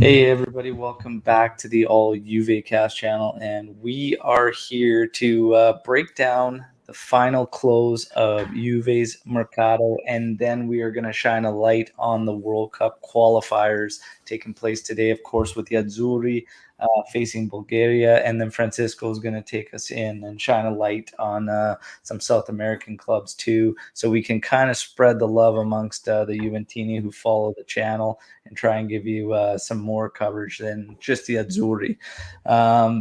Hey everybody, welcome back to the All Juve Cast channel, and we are here to break down the final close of Juve's Mercato, and then we are going to shine a light on the World Cup qualifiers taking place today, of course, with the Azzurri facing Bulgaria, and then Francisco is going to take us in and shine a light on some South American clubs too, so we can kind of spread the love amongst the Juventini who follow the channel and try and give you some more coverage than just the Azzurri.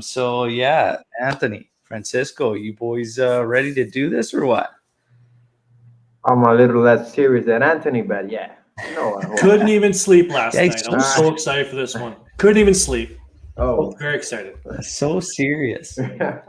So yeah, Anthony, Francisco, you boys ready to do this or what? I'm a little less serious than Anthony, but yeah, no, I hope. Couldn't even sleep last Yeah, night. I was so excited for this one. Couldn't even sleep. Oh, Very excited. So serious yeah,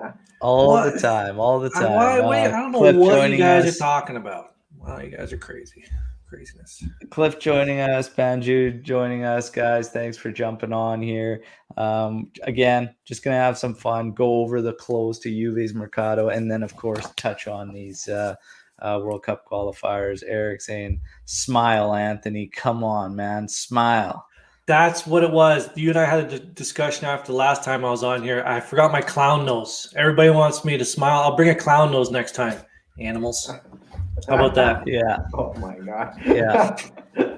all the time, all the time. I don't know Cliff what you joining guys us. are talking about. Wow, you guys are crazy. Craziness. Cliff joining us, Banju joining us, guys. Thanks for jumping on here. Again, just gonna have some fun, go over the close to Juve's Mercato, and then of course touch on these World Cup qualifiers. Eric saying, "Smile, Anthony. Come on, man, smile." That's what it was. You and I had a discussion after the last time I was on here. I forgot my clown nose. Everybody wants me to smile. I'll bring a clown nose next time. Animals. How about that? Yeah. Oh my god. Yeah.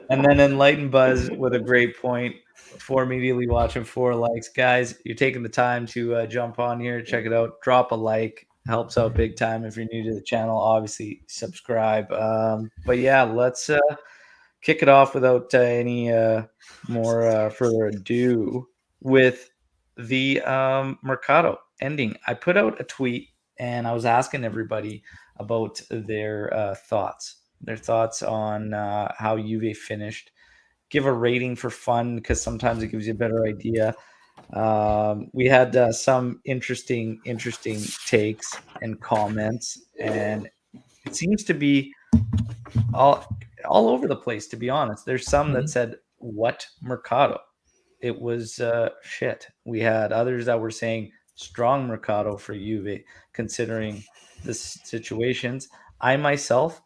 And then Enlightened Buzz with a great point. For immediately watching, 4 likes, guys. You're taking the time to jump on here, check it out, drop a like, helps out big time. If you're new to the channel, obviously subscribe. But yeah, let's kick it off without any more further ado with the Mercato ending. I put out a tweet and I was asking everybody about their thoughts on how Juve finished. Give a rating for fun because sometimes it gives you a better idea. We had some interesting takes and comments, and it seems to be all over the place, to be honest. There's some that said, "What Mercado?" It was shit. We had others that were saying strong Mercado for Juve, considering the situations. I myself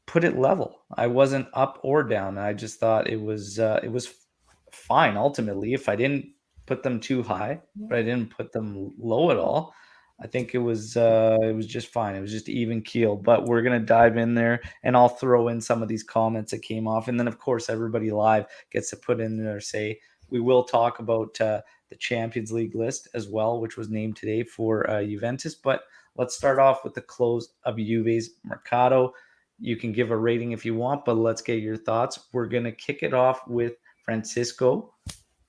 put it level. I wasn't up or down. I just thought it was fine ultimately. If I didn't put them too high, but I didn't put them low at all, I think it was just fine. It was just even keel. But we're gonna dive in there, and I'll throw in some of these comments that came off, and then of course everybody live gets to put in their say. We will talk about the Champions League list as well, which was named today for Juventus. But let's start off with the close of Juve's Mercato. You can give a rating if you want, but let's get your thoughts. We're gonna kick it off with Francisco.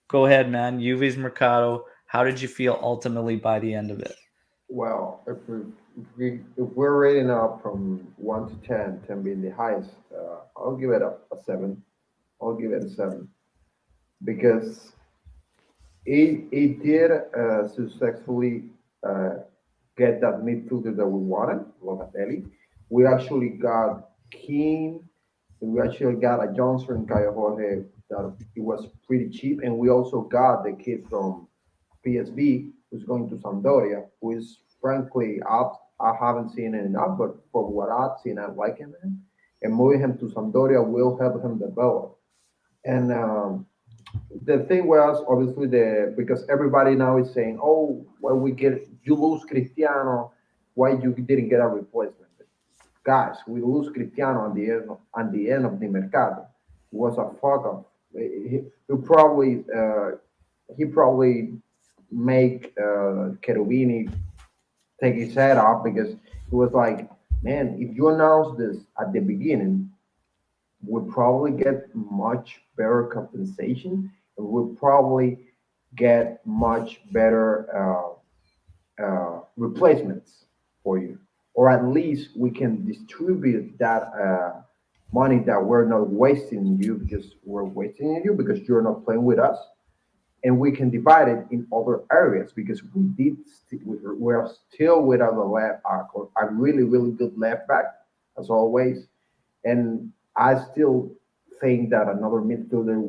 Go ahead, man. Juve's Mercato. How did you feel ultimately by the end of it? Well, if we're rating up from 1 to 10, 10 being the highest, I'll give it a 7. I'll give it a 7 because it did successfully uh, get that midfielder that we wanted, Locatelli. We actually got Keane, and we actually got a Johnson Caio Jorge that it was pretty cheap, and we also got the kid from PSV who's going to Sampdoria, who is frankly I haven't seen it enough, but from what I've seen, I like him, and moving him to Sampdoria will help him develop. And the thing was obviously the because everybody now is saying, "Oh, well, we get you lose Cristiano, why you didn't get a replacement?" Guys, we lose Cristiano at the end of the Mercato. It was a fuck up. He probably make Cherubini take his head off because he was like, "Man, if you announce this at the beginning, would probably get much better compensation and would probably get much better replacements for you. Or at least we can distribute that money that we're not wasting you because we're wasting you because you're not playing with us. And we can divide it in other areas because we're still without a really, really good left back, as always, and I still think that another midfielder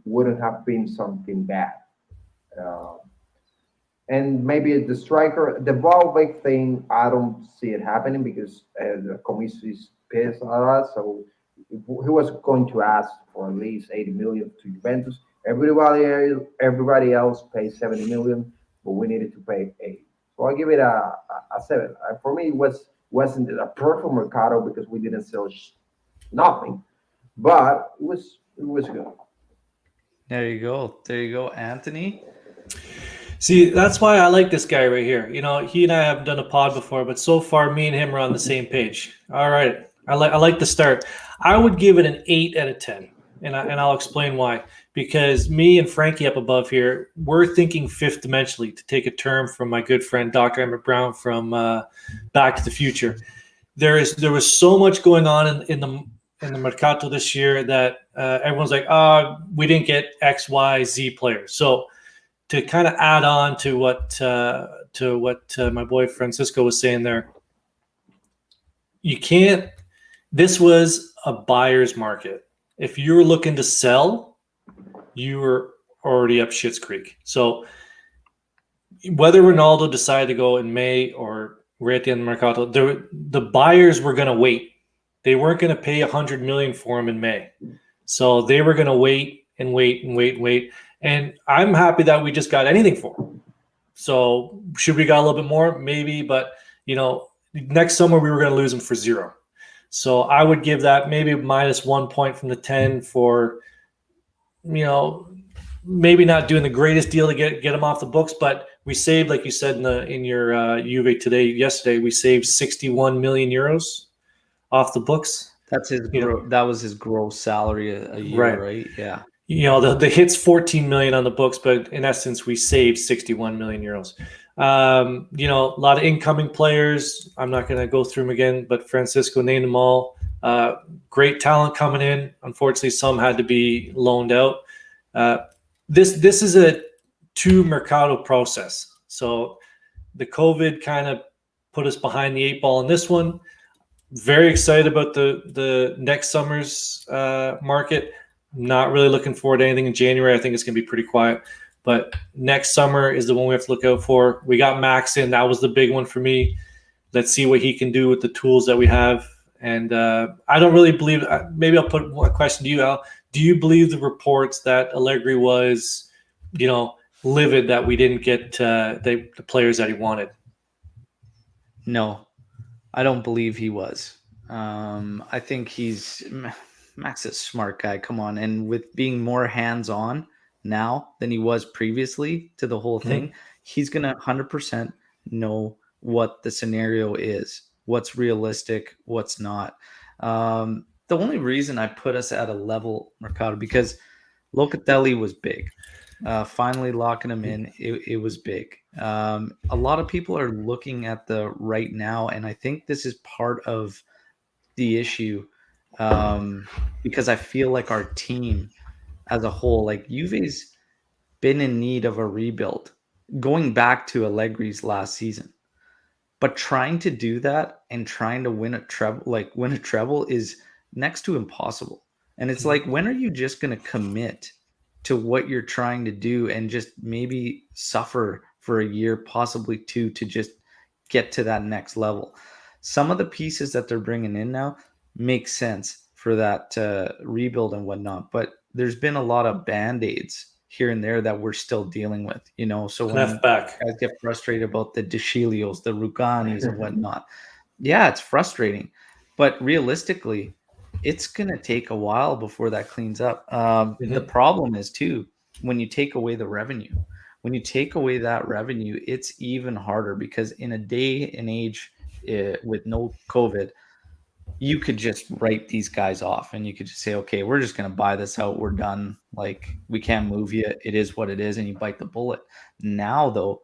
wouldn't have been something bad. Uh, and maybe the striker, the Volbeck thing, I don't see it happening because the Comiso is pissed at us. So he was going to ask for at least 80 million to Juventus. Everybody else pays 70 million, but we needed to pay 8. So I give it a 7. For me, it wasn't a perfect Mercado because we didn't sell nothing, but it was good. There you go. There you go, Anthony. See, that's why I like this guy right here. He and I haven't done a pod before, but so far, me and him are on the same page. All right, I like the start. I would give it an 8 out of 10, and I'll explain why. Because me and Frankie up above here, we're thinking fifth dimensionally, to take a term from my good friend Dr. Emmett Brown from Back to the Future. There was so much going on in the Mercato this year that everyone's like, we didn't get X, Y, Z players. So to kind of add on to what my boy Francisco was saying there, you can't. This was a buyer's market. If you were looking to sell, you were already up Schitt's Creek. So whether Ronaldo decided to go in May or right at the end of the Mercato, the buyers were going to wait. They weren't going to pay $100 million for him in May, so they were going to wait and wait and wait and wait. And I'm happy that we just got anything for him. So should we got a little bit more? Maybe, but next summer we were going to lose him for 0. So I would give that maybe minus 1 point from the 10 for, maybe not doing the greatest deal to get him off the books, but we saved, like you said in your Juve yesterday, we saved 61 million euros off the books. That's that was his gross salary a year, right? Yeah. The hit's 14 million on the books, but in essence, we saved 61 million euros. A lot of incoming players. I'm not going to go through them again, but Francisco named them all. Great talent coming in. Unfortunately, some had to be loaned out. This is a 2 Mercato process. So the COVID kind of put us behind the 8 ball in this one. Very excited about the next summer's market. Not really looking forward to anything in January. I think it's going to be pretty quiet. But next summer is the one we have to look out for. We got Max in. That was the big one for me. Let's see what he can do with the tools that we have. And I don't really believe – maybe I'll put a question to you, Al. Do you believe the reports that Allegri was, livid that we didn't get the players that he wanted? No, I don't believe he was. I think Max is a smart guy. Come on. And with being more hands-on now than he was previously to the whole thing, he's going to 100% know what the scenario is, what's realistic, what's not. The only reason I put us at a level, Mercado, because Locatelli was big. Finally locking him in, it was big. A lot of people are looking at the right now, and I think this is part of the issue, because I feel like our team as a whole, like Juve's been in need of a rebuild going back to Allegri's last season. But trying to do that and trying to win a treble is next to impossible. And it's like, when are you just going to commit to what you're trying to do and just maybe suffer for a year, possibly 2, to just get to that next level? Some of the pieces that they're bringing in now make sense for that rebuild and whatnot, but there's been a lot of band-aids here and there that we're still dealing with, so when Left back guys get frustrated about the Deschilios, the Ruganis and whatnot, yeah, it's frustrating, but realistically it's going to take a while before that cleans up. The problem is too, when you take away the revenue, it's even harder, because in a day and age with no COVID, you could just write these guys off and you could just say, okay, we're just going to buy this out. We're done. Like, we can't move you. It is what it is. And you bite the bullet. Now, though,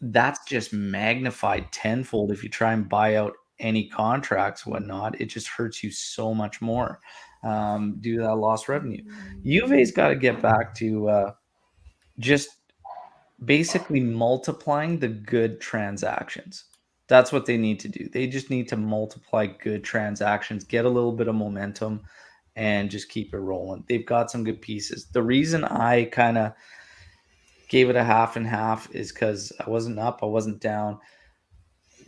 that's just magnified tenfold. If you try and buy out any contracts, whatnot, it just hurts you so much more due to that lost revenue. Juve's got to get back to just basically multiplying the good transactions. That's what they need to do. They just need to multiply good transactions, get a little bit of momentum, and just keep it rolling. They've got some good pieces. The reason I kind of gave it a half and half is because I wasn't up, I wasn't down.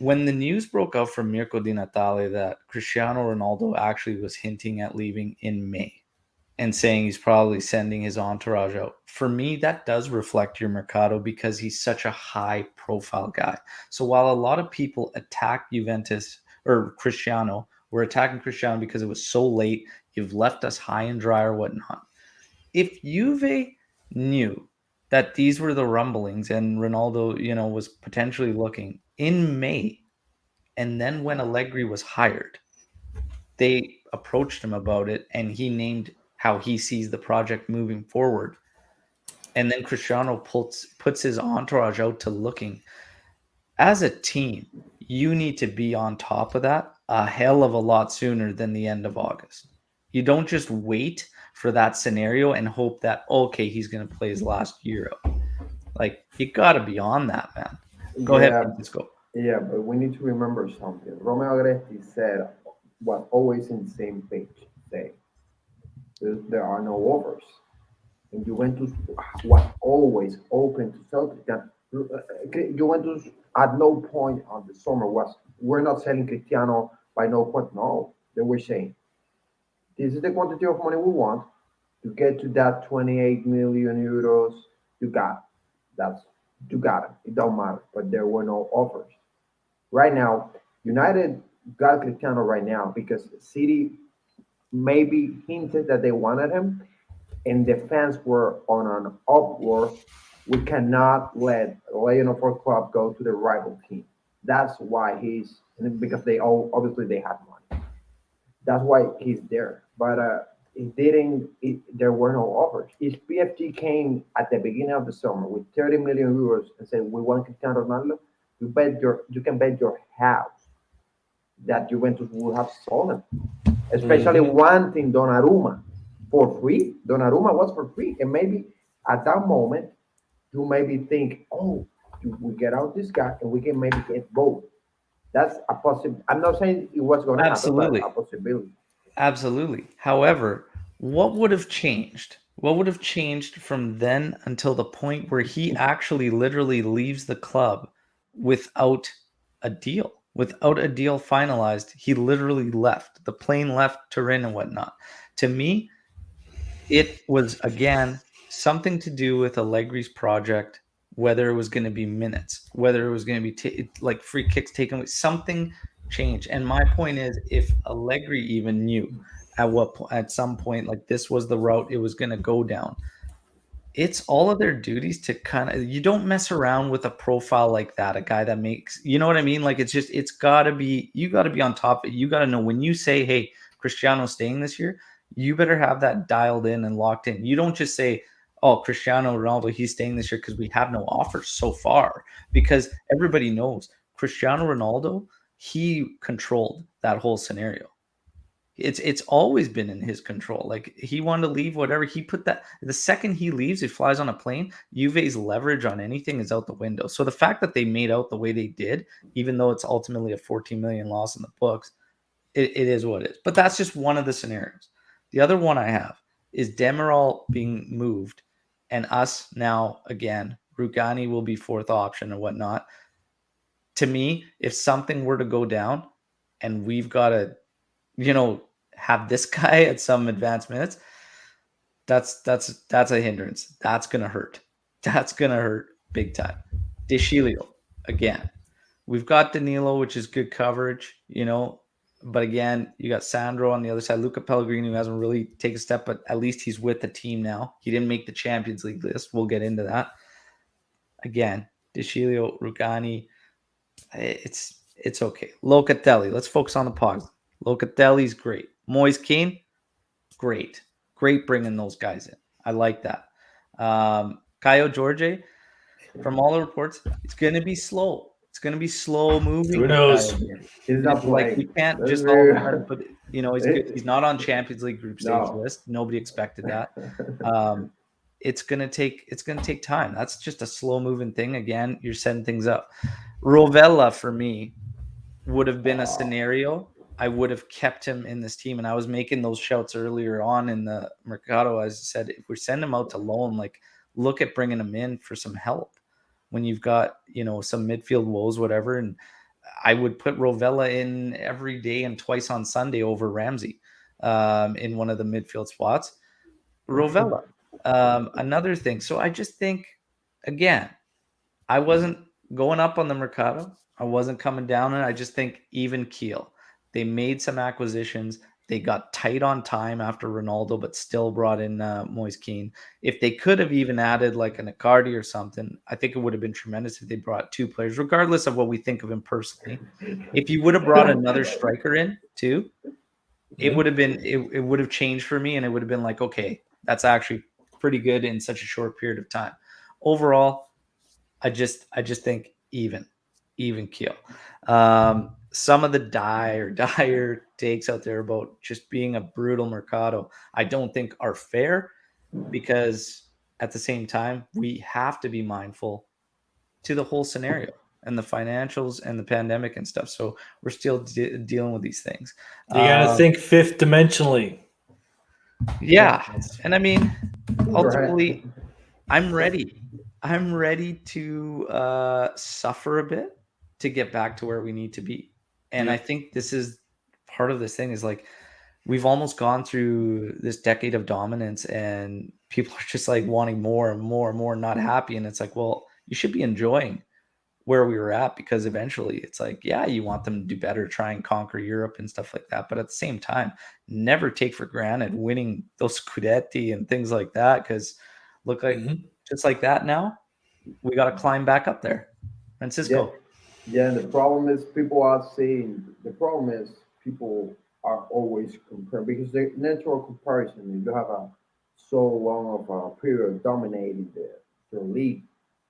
When the news broke out from Mirko Di Natale that Cristiano Ronaldo actually was hinting at leaving in May, and saying he's probably sending his entourage out. For me, that does reflect your Mercato because he's such a high-profile guy. So while a lot of people attack Juventus or Cristiano, we're attacking Cristiano because it was so late. You've left us high and dry or whatnot. If Juve knew that these were the rumblings and Ronaldo, was potentially looking in May, and then when Allegri was hired, they approached him about it, and he named how he sees the project moving forward. And then Cristiano puts his entourage out to looking. As a team, you need to be on top of that a hell of a lot sooner than the end of August. You don't just wait for that scenario and hope that, okay, he's going to play his last Euro. Like, you got to be on that, man. Go ahead, Francisco. Yeah, but we need to remember something. Romeo Agresti said was always in the same page. Say there are no offers, and Juventus was always open to sell Cristiano. Juventus at no point on the summer was we're not selling Cristiano by no point. No, they were saying this is the quantity of money we want to get to that 28 million euros. You got that's you got it. It don't matter, but there were no offers. Right now, United got Cristiano right now because City maybe hinted that they wanted him, and the fans were on an uproar. We cannot let Lion of our club go to the rival team. That's why he's because they all obviously they have money. That's why he's there. But it didn't. There were no offers. If PFG came at the beginning of the summer with 30 million euros and said we want Cristiano Ronaldo, you can bet your house that Juventus would have sold him, especially wanting Donnarumma for free. Donnarumma was for free, and maybe at that moment you maybe think, oh, we get out this guy and we can maybe get both. That's a possible. I'm not saying it was going to happen, Absolutely. but a possibility. Absolutely. However, what would have changed? What would have changed from then until the point where he actually literally leaves the club without a deal? Without a deal finalized, he literally left. The plane left Turin and whatnot. To me, it was, again, something to do with Allegri's project, whether it was going to be minutes, whether it was going to be like free kicks taken away, something changed. And my point is, if Allegri even knew at some point, like this was the route it was going to go down, it's all of their duties to kind of, you don't mess around with a profile like that, a guy that makes, you know what I mean? Like, it's got to be, you got to be on top of it. You got to know when you say, hey, Cristiano's staying this year, you better have that dialed in and locked in. You don't just say, oh, Cristiano Ronaldo, he's staying this year because we have no offers so far, because everybody knows Cristiano Ronaldo, he controlled that whole scenario. It's always been in his control. Like, he wanted to leave, whatever. He put that the second he leaves, he flies on a plane, Juve's leverage on anything is out the window. So the fact that they made out the way they did, even though it's ultimately a 14 million loss in the books, it is what it is. But that's just one of the scenarios. The other one I have is Demiral being moved, and us now again. Rugani will be fourth option or whatnot. To me, if something were to go down, and we've got to, have this guy at some advanced minutes, that's a hindrance. That's gonna hurt. That's gonna hurt big time. De Chilio, again. We've got Danilo, which is good coverage, but again, you got Sandro on the other side. Luca Pellegrini, who hasn't really taken a step, but at least he's with the team now. He didn't make the Champions League list. We'll get into that. Again, De Chilio, Rugani, it's okay. Locatelli, let's focus on the pogs. Locatelli's great. Moise Kean, great bringing those guys in. I like that. Caio Jorge, from all the reports, it's going to be slow. It's going to be slow moving. Who knows? He's not like, we can't just all of a sudden put, he's good. He's not on Champions League group stage list. Nobody expected that. It's gonna take time. That's just a slow moving thing. Again, you're setting things up. Rovella for me would have been a scenario. I would have kept him in this team, and I was making those shouts earlier on in the Mercato. As I said, if we send him out to loan, like, look at bringing him in for some help when you've got, some midfield woes, whatever. And I would put Rovella in every day and twice on Sunday over Ramsey in one of the midfield spots. Rovella, another thing. So I just think, again, I wasn't going up on the Mercato. I wasn't coming down, and I just think even keel. They made some acquisitions. They got tight on time after Ronaldo, but still brought in Moise Kean. If they could have even added like an Icardi or something, I think it would have been tremendous if they brought two players, regardless of what we think of him personally. If you would have brought another striker in too, it would have been it would have changed for me, and it would have been like, okay, that's actually pretty good in such a short period of time. Overall, I just think even keel. Some of the dire takes out there about just being a brutal Mercato, I don't think are fair, because at the same time, we have to be mindful to the whole scenario and the financials and the pandemic and stuff. So we're still dealing with these things. You got to think fifth dimensionally. Yeah. And I mean, Right. ultimately, I'm ready. I'm ready to suffer a bit to get back to where we need to be. And I think this is part of this thing is like, we've almost gone through this decade of dominance, and people are just like wanting more and more and more, not happy. And it's like, well, you should be enjoying where we were at, because eventually it's like, yeah, you want them to do better, try and conquer Europe and stuff like that. But at the same time, never take for granted winning those Scudetti and things like that, because look like just like that now, we got to climb back up there. Francisco. Yeah, the problem is people are always comparing, because the natural comparison, you have a so long of a period dominating the league,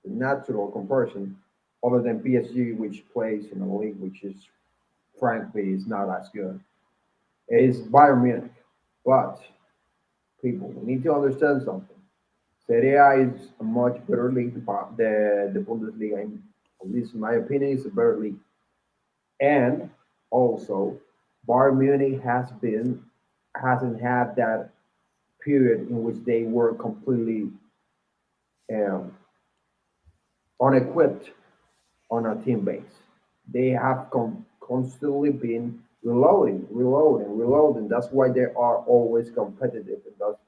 the natural comparison, other than PSG, which plays in a league which is frankly is not as good, is Bayern Munich. But people need to understand something. Serie A is a much better league. The Bundesliga, at least in my opinion, is a better league. And also, Bayern Munich hasn't had that period in which they were completely um, unequipped on a team base. They have constantly been reloading. That's why they are always competitive. And that's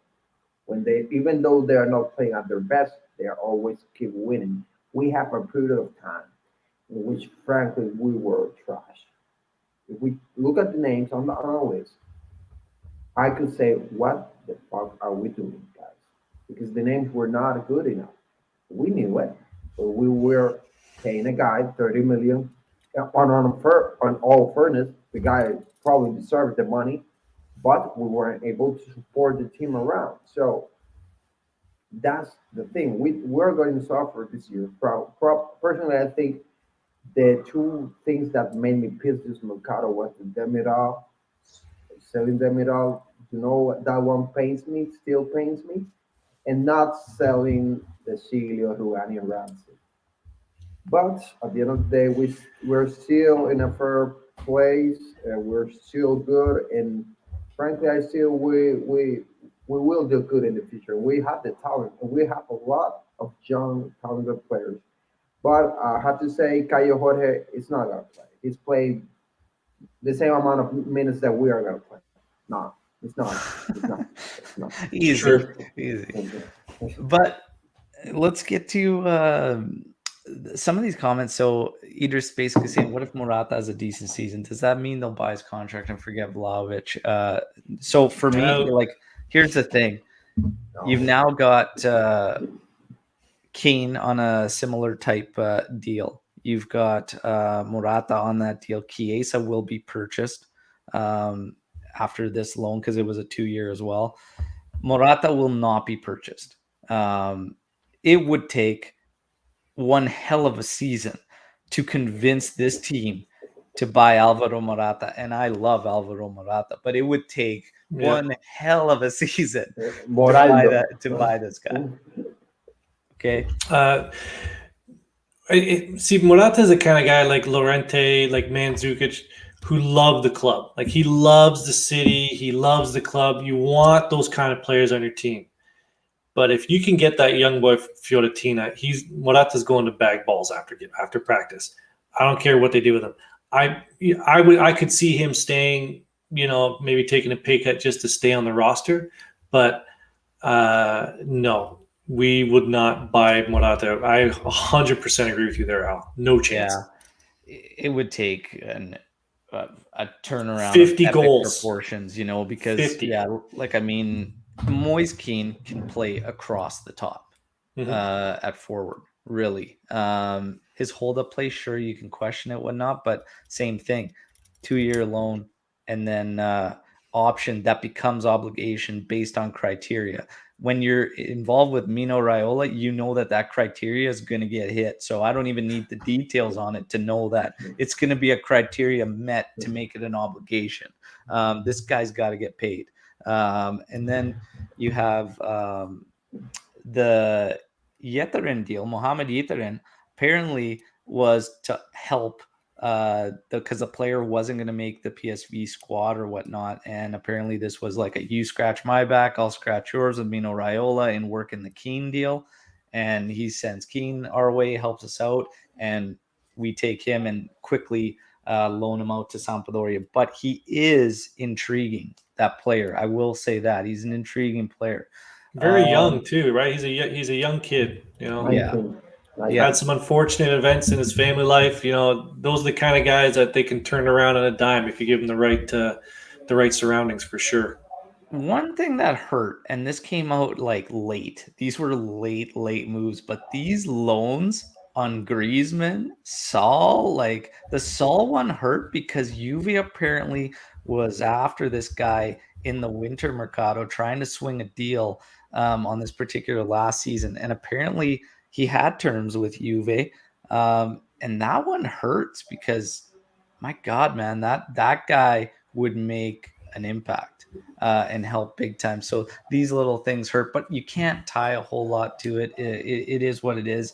when they, even though they are not playing at their best, they are always keep winning. We have a period of time in which, frankly, we were trash. If we look at the names on the list, I could say, what the fuck are we doing, guys? Because the names were not good enough. We knew it, but we were paying a guy 30 million. On all fairness, the guy probably deserved the money, but we weren't able to support the team around. So that's the thing. We're going to suffer this year. Personally, I think the two things that made me piss this Mercado was the Demiral, selling Demiral. You know, that one pains me, still pains me, and not selling the Siglio, Rugani, and Ramsey. But at the end of the day, we're still in a fair place. We're still good, and frankly, I still we will do good in the future. We have the talent, and we have a lot of young, talented players. But I have to say, Caio Jorge is not gonna play. He's playing the same amount of minutes that we are gonna play. No, it's not. It's not. It's not. Easy, Sure. easy. But let's get to some of these comments. So Idris basically saying, what if Morata has a decent season? Does that mean they'll buy his contract and forget Vlahovic? So for me, like, here's the thing. You've now got Keane on a similar type deal. You've got Morata on that deal. Chiesa will be purchased after this loan, because it was a 2-year as well. Morata will not be purchased. It would take one hell of a season to convince this team to buy Alvaro Morata. And I love Alvaro Morata, but it would take one hell of a season to buy this guy. Okay. See, Morata is the kind of guy like Llorente, like Mandzukic, who love the club. Like, he loves the city. He loves the club. You want those kind of players on your team. But if you can get that young boy Fiorentina, Morata's going to bag balls after practice. I don't care what they do with him. I could see him staying, maybe taking a pay cut just to stay on the roster. But No, we would not buy Morata. I 100% agree with you there, Al. No chance. Yeah, it would take a turnaround of 50 epic goals. proportions, because 50. like I mean, Moise Keane can play across the top Mhm. at forward, really. His hold up play, sure, you can question it, whatnot, but same thing, 2-year loan, and then option that becomes obligation based on criteria. When you're involved with Mino Raiola, you know that criteria is going to get hit. So I don't even need the details on it to know that it's going to be a criteria met to make it an obligation. This guy's got to get paid. And then you have the Yetaren deal. Mohamed Yetaren apparently was to help because the player wasn't going to make the PSV squad or whatnot. And apparently this was like a you scratch my back, I'll scratch yours with Mino Raiola and work in the Keane deal. And he sends Keane our way, helps us out, and we take him and quickly loan him out to Sampdoria. But he is intriguing, that player. I will say that. He's an intriguing player. Very young too, right? He's a young kid. Yeah. 19. Yeah. Had some unfortunate events in his family life. Those are the kind of guys that they can turn around on a dime if you give them the right surroundings for sure. One thing that hurt, and this came out like late. These were late moves, but these loans on Griezmann, Saul, like the Saul one hurt because Juve apparently was after this guy in the winter Mercato trying to swing a deal on this particular last season, and apparently he had terms with Juve, and that one hurts because my God, man, that guy would make an impact and help big time. So these little things hurt, but you can't tie a whole lot to it. It is what it is.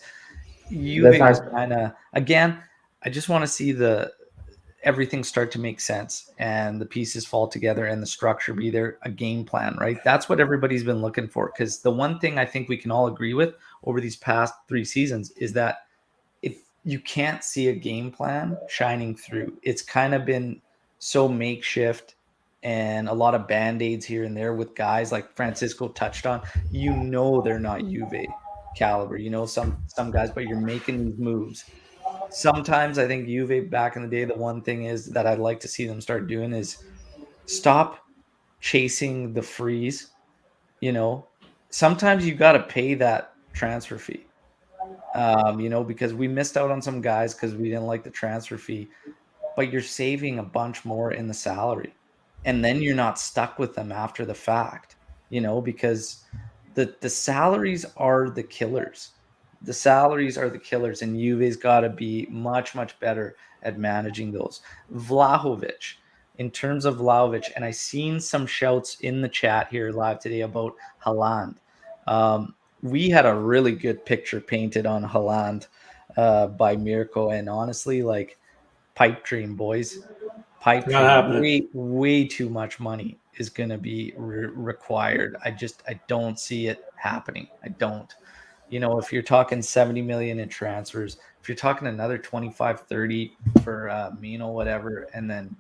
Juve was kind of, again, I just want to see everything start to make sense and the pieces fall together and the structure be there, a game plan, right? That's what everybody's been looking for. Because the one thing I think we can all agree with over these past 3 seasons is that if you can't see a game plan shining through, it's kind of been so makeshift and a lot of band-aids here and there with guys like Francisco touched on. They're not Juve caliber, some guys, but you're making these moves. Sometimes I think Juve back in the day, the one thing is that I'd like to see them start doing is stop chasing the freeze. Sometimes you got to pay that transfer fee. Because we missed out on some guys because we didn't like the transfer fee, but you're saving a bunch more in the salary. And then you're not stuck with them after the fact, because the salaries are the killers. The salaries are the killers, and Juve's got to be much, much better at managing those. Vlahovic, in terms of Vlahovic, and I seen some shouts in the chat here live today about Haaland. We had a really good picture painted on Haaland by Mirko, and honestly, like, pipe dream, boys. Pipe Not dream. happening. Way too much money is going to be required. I don't see it happening. I don't. If you're talking 70 million in transfers, if you're talking another 25, 30 for Mino, whatever, and then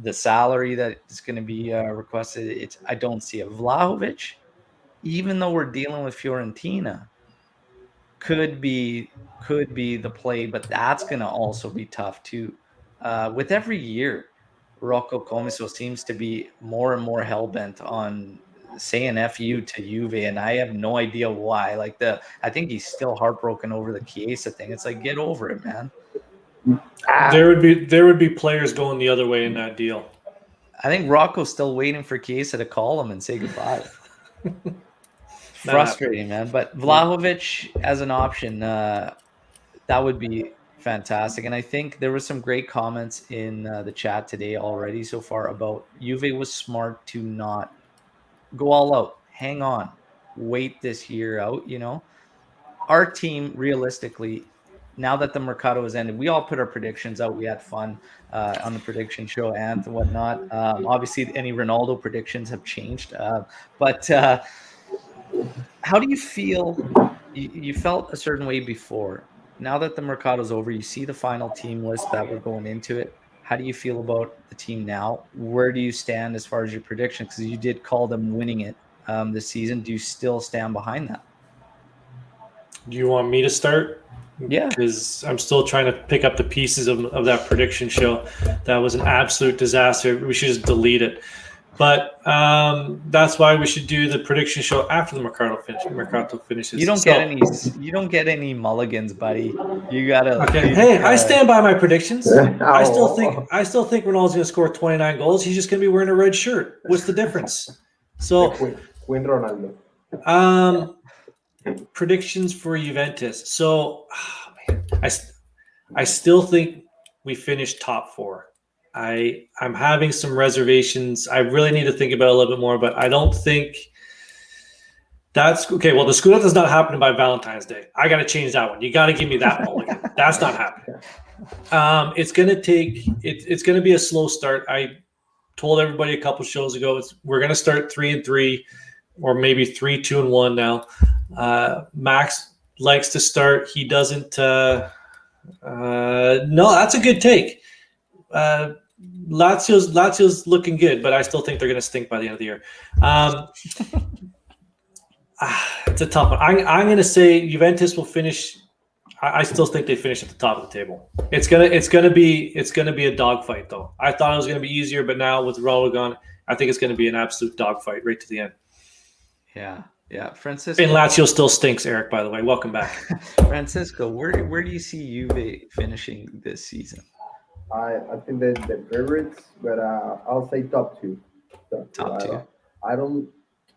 the salary that is going to be requested, I don't see it. Vlahovic, even though we're dealing with Fiorentina, could be the play, but that's going to also be tough too. With every year, Rocco Comiso seems to be more and more hell-bent on saying "fu" to Juve, and I have no idea why. I think he's still heartbroken over the Chiesa thing. It's like, get over it, man. There would be players going the other way in that deal. I think Rocco's still waiting for Chiesa to call him and say goodbye. Frustrating, man. But Vlahovic as an option, that would be fantastic. And I think there was some great comments in the chat today already so far about Juve was smart to not go all out. Hang on. Wait this year out, Our team, realistically, now that the Mercato has ended, we all put our predictions out. We had fun on the prediction show and whatnot. Obviously, any Ronaldo predictions have changed. But how do you feel? You felt a certain way before. Now that the Mercato's over, you see the final team list that we're going into it. How do you feel about the team now? Where do you stand as far as your prediction? Because you did call them winning it this season. Do you still stand behind that? Do you want me to start? Yeah. Because I'm still trying to pick up the pieces of that prediction show. That was an absolute disaster. We should just delete it. But that's why we should do the prediction show after the Mercato finishes. You don't get any mulligans, buddy. You gotta. Okay. Hey, I stand by my predictions. I still think Ronaldo's going to score 29 goals. He's just going to be wearing a red shirt. What's the difference? So, Queen Ronaldo. Predictions for Juventus. So, I still think we finish top 4. I'm having some reservations. I really need to think about it a little bit more, but I don't think that's okay. Well, the Scudetto's not happening by Valentine's Day. I got to change that one. You got to give me that mulligan. That's not happening. It's going to be a slow start. I told everybody a couple shows ago, we're going to start 3-3 or maybe 3-2-1 now. Max likes to start. He doesn't. No, that's a good take. Lazio's looking good, but I still think they're going to stink by the end of the year. It's a tough one. I'm going to say Juventus will finish. I still think they finish at the top of the table. It's gonna be a dogfight though. I thought it was going to be easier, but now with Raul gone, I think it's going to be an absolute dogfight right to the end. Yeah, Francisco. And Lazio still stinks, Eric. By the way, welcome back. Francisco, where do you see Juve finishing this season? I think they're the favorites, but I'll say top 2. Top 2. I'm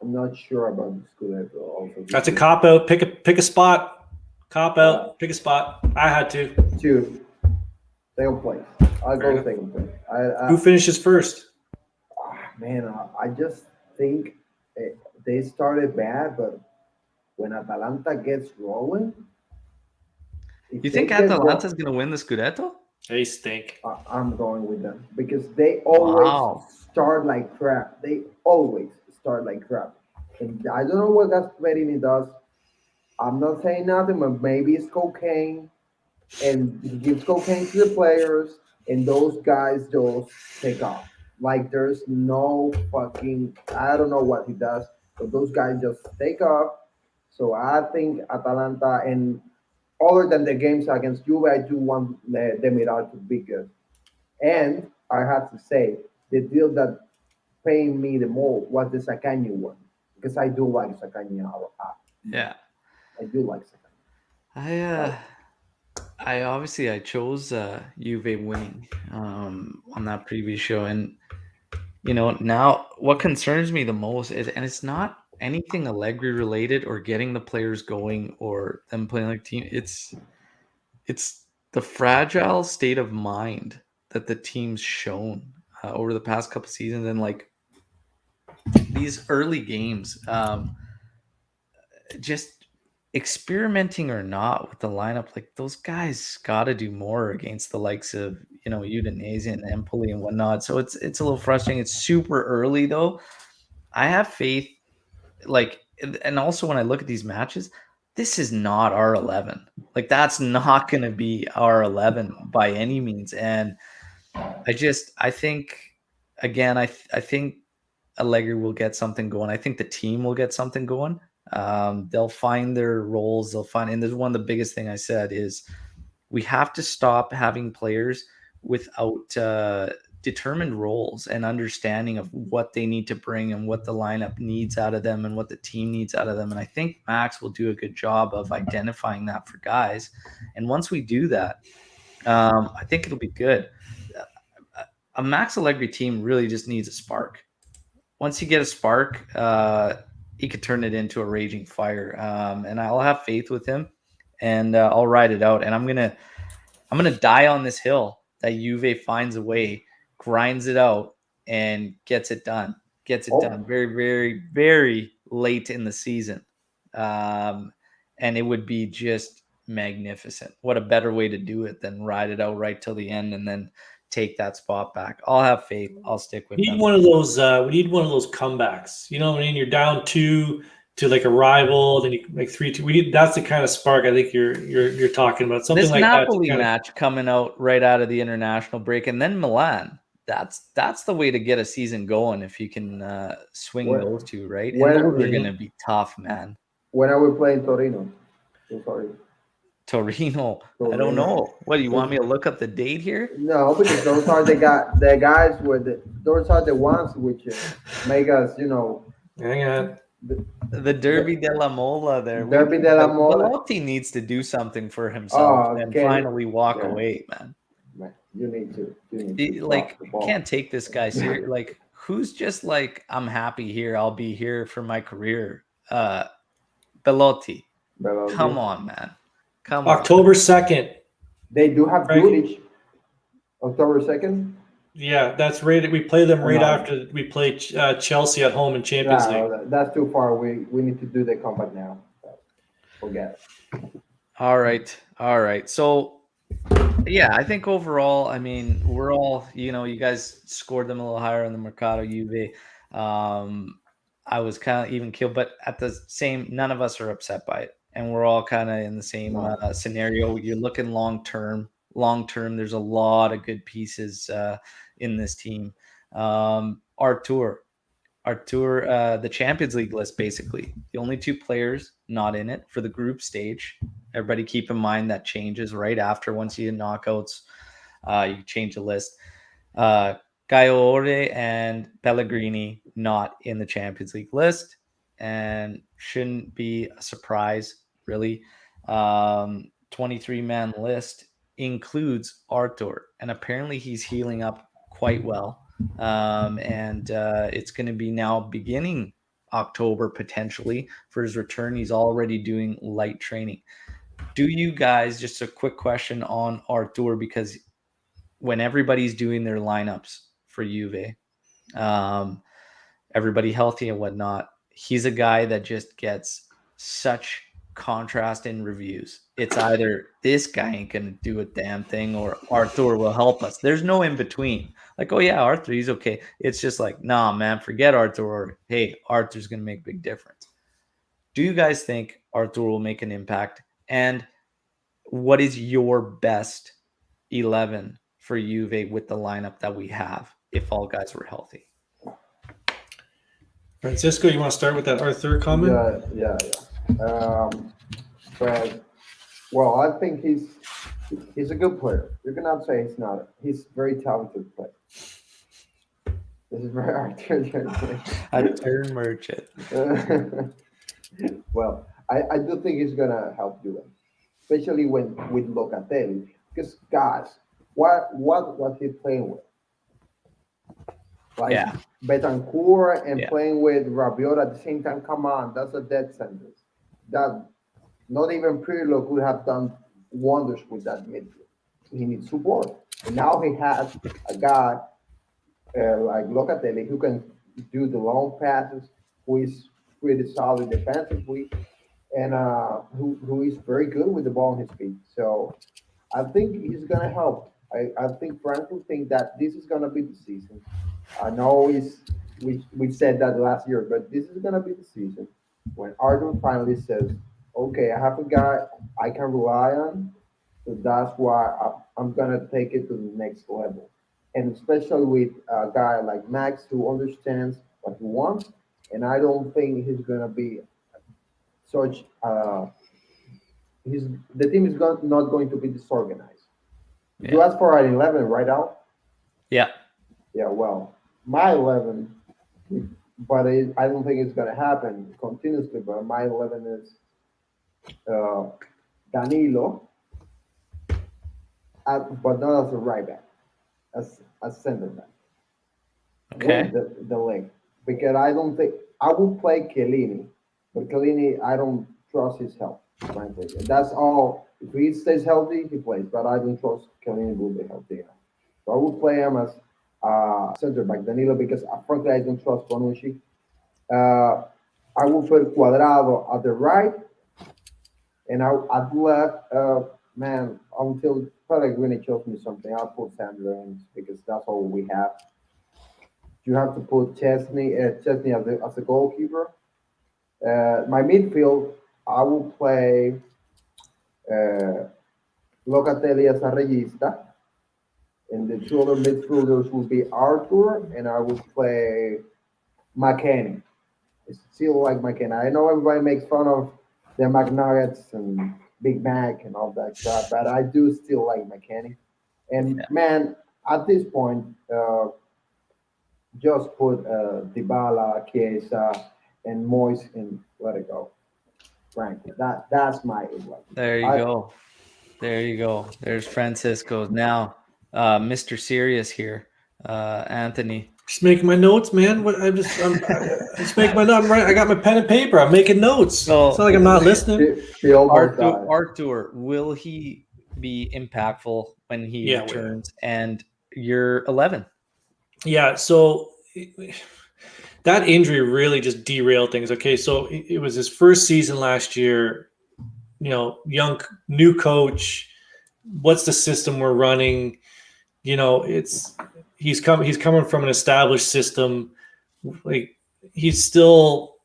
not sure about the Scudetto. Also, That's a cop out. Pick a spot. Cop out. Pick a spot. I had to. 2. Second place. I'll go second place. Who finishes first? Man, I just think they started bad, but when Atalanta gets rolling, you think Atalanta's going to win the Scudetto? They stink. I'm going with them because they always start like crap. They always start like crap, and I don't know what Gasperini does. I'm not saying nothing, but maybe it's cocaine, and he gives cocaine to the players, and those guys just take off. Like there's no fucking, I don't know what he does, but those guys just take off. So I think Atalanta, and other than the games against Juve, I do want the Mirage to be good. And I have to say, the deal that paid me the most was the Sakanya one, because I do like Sakanya a lot. Yeah. I do like Sakanya. I chose Juve winning on that previous show, and now what concerns me the most is, and it's not anything Allegri related or getting the players going or them playing like a team. It's the fragile state of mind that the team's shown over the past couple seasons, and like these early games, just experimenting or not with the lineup, like those guys got to do more against the likes of Udinese and Empoli and whatnot. So it's a little frustrating. It's super early though. I have faith. Like, and also when I look at these matches, this is not our 11. Like that's not going to be our 11 by any means. And I think again, I think Allegri will get something going. I think the team will get something going. They'll find their roles. And there's one of the biggest thing I said is we have to stop having players without determined roles and understanding of what they need to bring and what the lineup needs out of them and what the team needs out of them. And I think Max will do a good job of identifying that for guys. And once we do that, I think it'll be good. A Max Allegri team really just needs a spark. Once you get a spark, he could turn it into a raging fire. And I'll have faith with him, and I'll ride it out. And I'm gonna die on this hill that Juve finds a way, grinds it out, and gets it done. Done very, very, very late in the season. And it would be just magnificent. What a better way to do it than ride it out right till the end and then take that spot back. I'll have faith. I'll stick with we need them. one of those comebacks. When you're down 2 to like a rival, then you like 3-2. That's the kind of spark I think you're talking about. Something this like Napoli that. Match coming out right out of the international break, and then Milan. that's the way to get a season going if you can swing When- those two, right? And when- those are Mhm. going to be tough, man. When are we playing Torino? I'm sorry. Torino, I Torino. don't know. What do you want me to look up the date here? No, because those are the guys those are the ones which make us, Hang on. The Derby della Mola there. Derby della Mola. Belotti needs to do something for himself and Kenny. finally walk Yeah. away, man. Man, you need to Like, drop the ball. can't take this guy serious. Like, who's just like, I'm happy here. I'll be here for my career. Belotti. Belotti. Come on, man. Come on. October 2nd. They do have Frank? Dudic. October 2nd. Yeah, that's right. We play them right No. after we play Chelsea at home in Champions League. No, that's too far. We need to do the combat now. Forget it. All right. So, yeah, I think overall, I mean, we're all, you guys scored them a little higher on the Mercato Juve. I was kind of even killed, but at the same, none of us are upset by it. And we're all kind of in the same scenario. You're looking long term. There's a lot of good pieces in this team. Artur, the Champions League list, basically. The only two players not in it for the group stage. Everybody keep in mind that changes right after once you get knockouts. You change the list. Gaioore and Pellegrini not in the Champions League list, and shouldn't be a surprise, really. 23-man list includes Artur, and apparently he's healing up quite well. And it's going to be now beginning October potentially for his return. He's already doing light training. Do you guys, just a quick question on Artur, because when everybody's doing their lineups for Juve, everybody healthy and whatnot, he's a guy that just gets such contrast in reviews. It's either this guy ain't gonna do a damn thing or Artur will help us. There's no in between. Like, oh yeah, Artur, he's okay. It's just like, nah, man, forget Artur, or hey, Artur's gonna make a big difference. Do you guys think Artur will make an impact? And what is your best 11 for Juve with the lineup that we have if all guys were healthy? Francisco, you want to start with that Arthur comment? Yeah. But well, I think he's a good player. You cannot say he's not. He's a very talented player. This is very hard to A turn merchant. Well, I do think he's gonna help you, especially with Locatelli. Because guys, what was he playing with? Like Yeah. Betancourt and Yeah. playing with Rabiot at the same time. Come on, that's a death sentence. That not even Pirlo could have done wonders with that midfield. He needs support, and now he has a guy like Locatelli who can do the long passes, who is pretty solid defensively, and who is very good with the ball on his feet. So I think he's gonna help. I frankly think that this is gonna be the season. I know we said that last year, but this is gonna be the season when Arthur finally says, "Okay, I have a guy I can rely on, so that's why I'm gonna take it to the next level." And especially with a guy like Max who understands what he wants, and I don't think he's gonna be such. The team is not going to be disorganized. Yeah. You asked for an 11, right, Al? Yeah. Yeah, well, my 11, but I don't think it's going to happen continuously, but my 11 is Danilo, but not as a right back, as a center back. Okay. With the leg. Because I don't think, I will play Chiellini, but Chiellini, I don't trust his health, frankly. That's all. If he stays healthy, he plays, but I don't trust Chiellini will be healthy enough. So I will play him as center back Danilo because frankly I don't trust Bonucci. I will put Cuadrado at the right, and I'd left man until Pellegrini shows me something. I'll put Sandro in because that's all we have. You have to put Chesney as a goalkeeper. My midfield, I will play Locatelli as a regista. And the two other midfielders would be Arthur, and I would play McKennie. It's still like McKennie. I know everybody makes fun of the McNuggets and Big Mac and all that crap, but I do still like McKennie. And man, at this point, just put Dybala, Chiesa, and Moise and let it go. Frankly, that's my like. There you go. There you go. There's Francisco. Now, Mr. Serious here, Anthony. Just making my notes, man. I'm just making my notes. I got my pen and paper. I'm making notes. So- it's not like I'm not listening. She almost died. Arthur, will he be impactful when he Yeah, returns? And you're 11. Yeah, so that injury really just derailed things. Okay, so it was his first season last year. You know, young, new coach. What's the system we're running? You know, he's coming from an established system. Like he's still.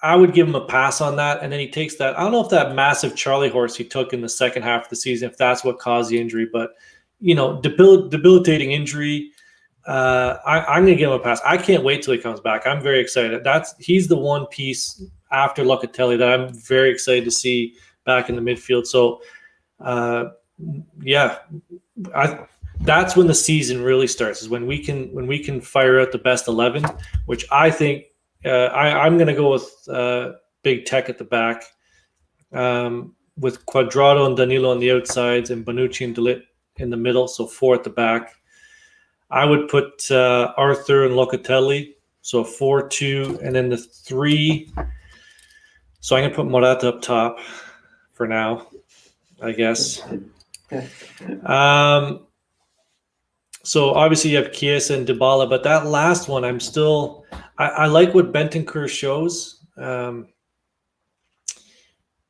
I would give him a pass on that, and then he takes that. I don't know if that massive Charlie horse he took in the second half of the season, if that's what caused the injury, but you know, debilitating injury. I'm going to give him a pass. I can't wait till he comes back. I'm very excited. He's the one piece after Locatelli that I'm very excited to see back in the midfield. So, yeah, that's when the season really starts. Is when we can fire out the best 11, which I think I'm going to go with Big Tech at the back, with Quadrado and Danilo on the outsides and Bonucci and De Ligt in the middle. So 4 at the back. I would put Arthur and Locatelli, so 4-2, and then the 3. So I'm going to put Morata up top for now, I guess. So obviously you have Chiesa and Dybala, but that last one, I like what Bentancur shows,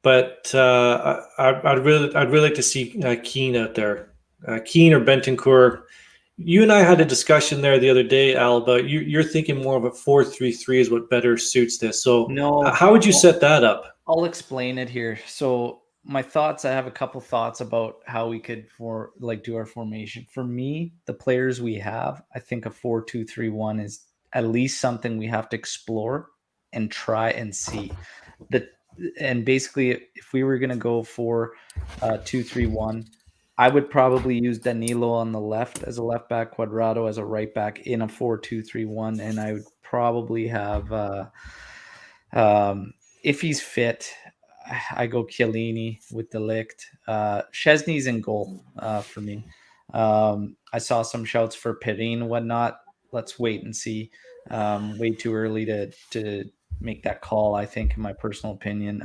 but I'd really like to see Keane out there, Keane or Bentancur. You and I had a discussion there the other day, Al, about you're thinking more of a 4-3-3 is what better suits this. So No, how would you set that up? I'll explain it here. So my thoughts, I have a couple thoughts about how we could do our formation. For me, the players we have, I think a 4-2-3-1 is at least something we have to explore and try and see. And basically, if we were going to go for 2-3-1, I would probably use Danilo on the left as a left back, Quadrado as a right back in a 4-2-3-1, and I would probably have, if he's fit, I go Chiellini with De Ligt. Chesney's in goal for me. I saw some shouts for Perin, whatnot. Let's wait and see. Way too early to make that call, I think, in my personal opinion.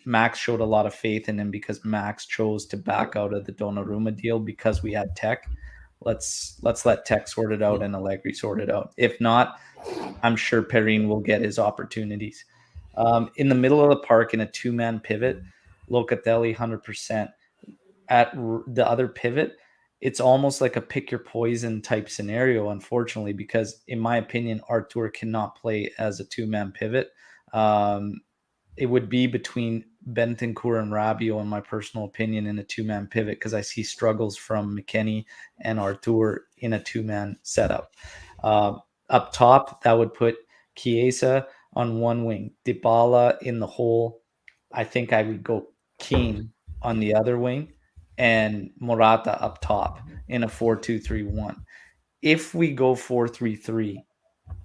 Max showed a lot of faith in him because Max chose to back out of the Donnarumma deal because we had Tech. Let's let Tech sort it out and Allegri sort it out. If not, I'm sure Perin will get his opportunities. In the middle of the park in a 2-man pivot, Locatelli 100%. At the other pivot, it's almost like a pick your poison type scenario, unfortunately, because in my opinion, Artur cannot play as a 2-man pivot. It would be between Bentancur and Rabiot, in my personal opinion, in a 2-man pivot, because I see struggles from McKennie and Artur in a 2-man setup. Up top, that would put Chiesa on one wing, Dybala in the hole. I think I would go Keane on the other wing, and Morata up top in a 4-2-3-1. If we go 4-3-3,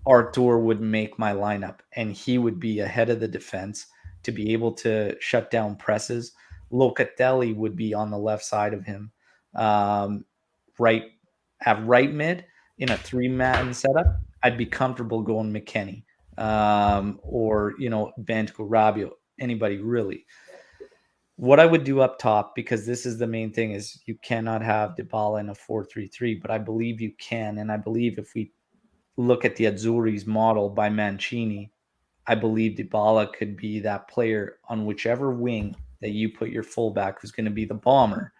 Artur would make my lineup, and he would be ahead of the defense to be able to shut down presses. Locatelli would be on the left side of him, right mid in a 3-man setup. I'd be comfortable going McKennie, or Bentancur, Rabiot, anybody really. What I would do up top, because this is the main thing, is you cannot have Dybala in a 4-3-3, but I believe you can. And I believe if we look at the Azzurri's model by Mancini, I believe Dybala could be that player on whichever wing that you put your fullback who's going to be the bomber.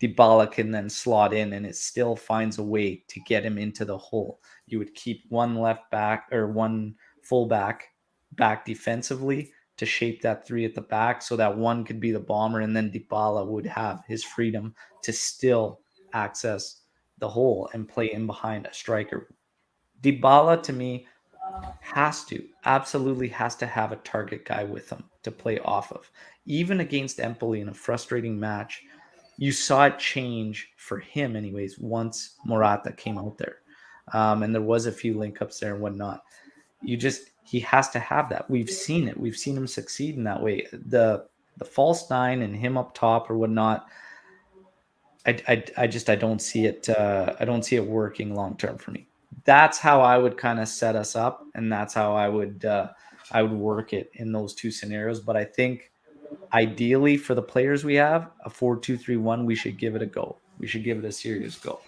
Dybala can then slot in, and it still finds a way to get him into the hole. You would keep one left back or one fullback back defensively to shape that 3 at the back, so that one could be the bomber, and then Dybala would have his freedom to still access the hole and play in behind a striker. Dybala, to me, absolutely has to have a target guy with him to play off of. Even against Empoli in a frustrating match, you saw it change for him anyways once Morata came out there. And there was a few link ups there and whatnot. He has to have that. We've seen it. We've seen him succeed in that way. The false nine and him up top or whatnot, I don't see it. I don't see it working long term for me. That's how I would kind of set us up, and that's how I would work it in those two scenarios. But I think ideally for the players we have, a 4-2-3-1, we should give it a go. We should give it a serious go.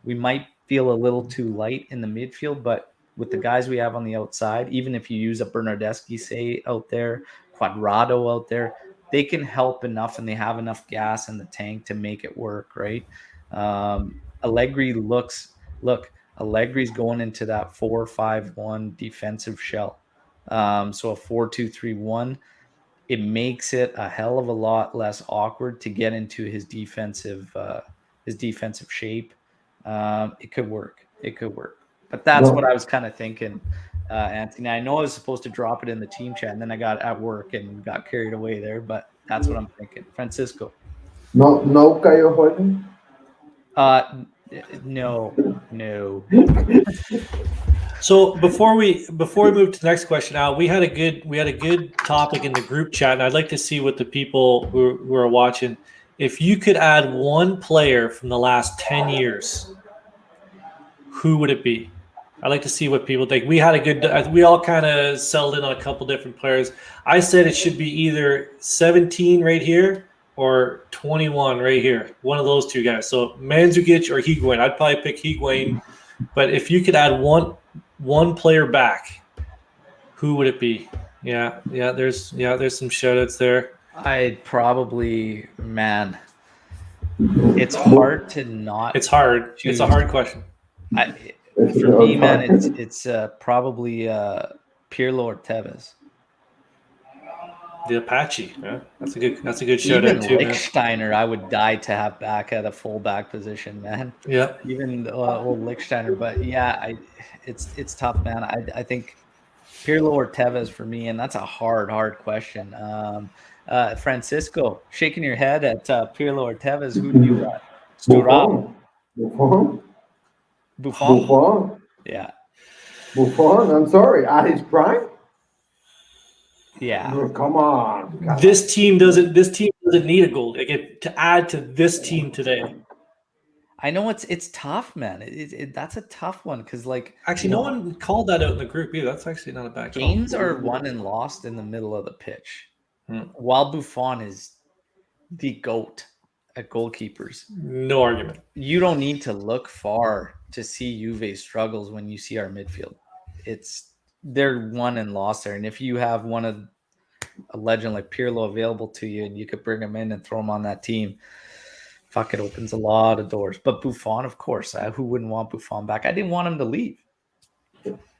We might feel a little too light in the midfield, but with the guys we have on the outside, even if you use a Bernardeschi, say, out there, Quadrado out there, they can help enough and they have enough gas in the tank to make it work, right? Allegri's going into that 4-5-1 defensive shell. So a 4-2-3-1, it makes it a hell of a lot less awkward to get into his defensive shape. It could work. But that's what I was kind of thinking, Anthony. I know I was supposed to drop it in the team chat, and then I got at work and got carried away there. But that's what I'm thinking. Francisco. No, Caio Jorge. No. So before we move to the next question, Al, we had a good topic in the group chat, and I'd like to see what the people who are watching. If you could add one player from the last 10 years, who would it be? I'd like to see what people think. We had a good. We all kind of settled in on a couple different players. I said it should be either 17 right here or 21 right here. One of those two guys. So Mandzukic or Higuain. I'd probably pick Higuain. But if you could add one player back, who would it be? Yeah. There's some shout outs there. I'd probably, man. It's hard to not. It's hard. It's a hard question. For me, man, it's probably Pirlo or Tevez. The Apache, yeah, that's a good shout Even out too. Lichtsteiner, I would die to have back at a fullback position, man. Yeah, even old Lichtsteiner, but yeah, it's tough, man. I think Pirlo or Tevez for me, and that's a hard question. Francisco, shaking your head at Pirlo or Tevez, who do you got? Sturaro. Buffon. Yeah. Buffon. I'm sorry, at his prime. Yeah. Oh, come on. This team doesn't need a goal to add to this team today. I know it's tough, man. That's a tough one because, like, actually, no one called that out in the group either. That's actually not a bad call. Games are won and lost in the middle of the pitch, while Buffon is the GOAT at goalkeepers. No argument. You don't need to look far to see Juve struggles when you see our midfield. They're won and lost there. And if you have a legend like Pirlo available to you and you could bring him in and throw him on that team, it opens a lot of doors. But Buffon, of course, who wouldn't want Buffon back? I didn't want him to leave.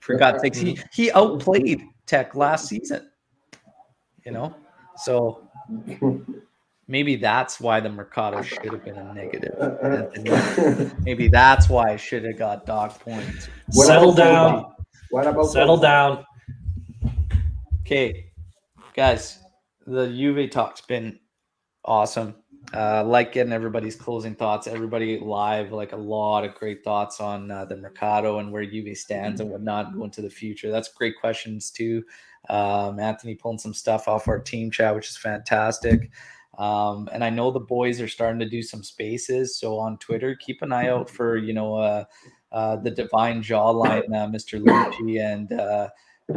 For God's sakes, he outplayed Tech last season. So maybe that's why the Mercato should have been a negative. Maybe that's why I should have got dog points. Settle down. What about settle down? Okay, guys, the Juve talk's been awesome. Like getting everybody's closing thoughts, everybody live, like a lot of great thoughts on the Mercato and where Juve stands and whatnot going to the future. That's great questions too. Anthony pulling some stuff off our team chat, which is fantastic. And I know the boys are starting to do some spaces. So on Twitter, keep an eye out for, the divine jawline, Mr. Lucci and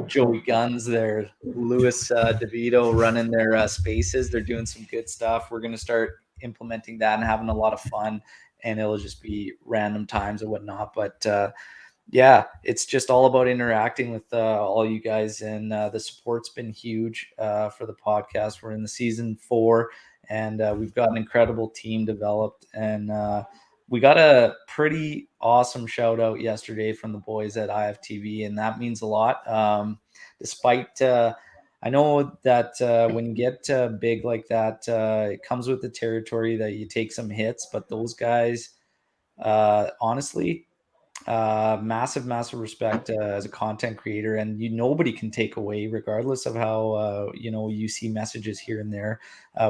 Joey Guns there, Louis DeVito running their spaces. They're doing some good stuff. We're going to start implementing that and having a lot of fun, and it'll just be random times and whatnot. But yeah, it's just all about interacting with all you guys, and the support's been huge for the podcast. We're in the season 4, and we've got an incredible team developed, and we got a pretty awesome shout out yesterday from the boys at IFTV, and that means a lot. Despite, I know that when you get big like that, it comes with the territory that you take some hits, but those guys Honestly, massive respect as a content creator, and nobody can take away, regardless of how you see messages here and there.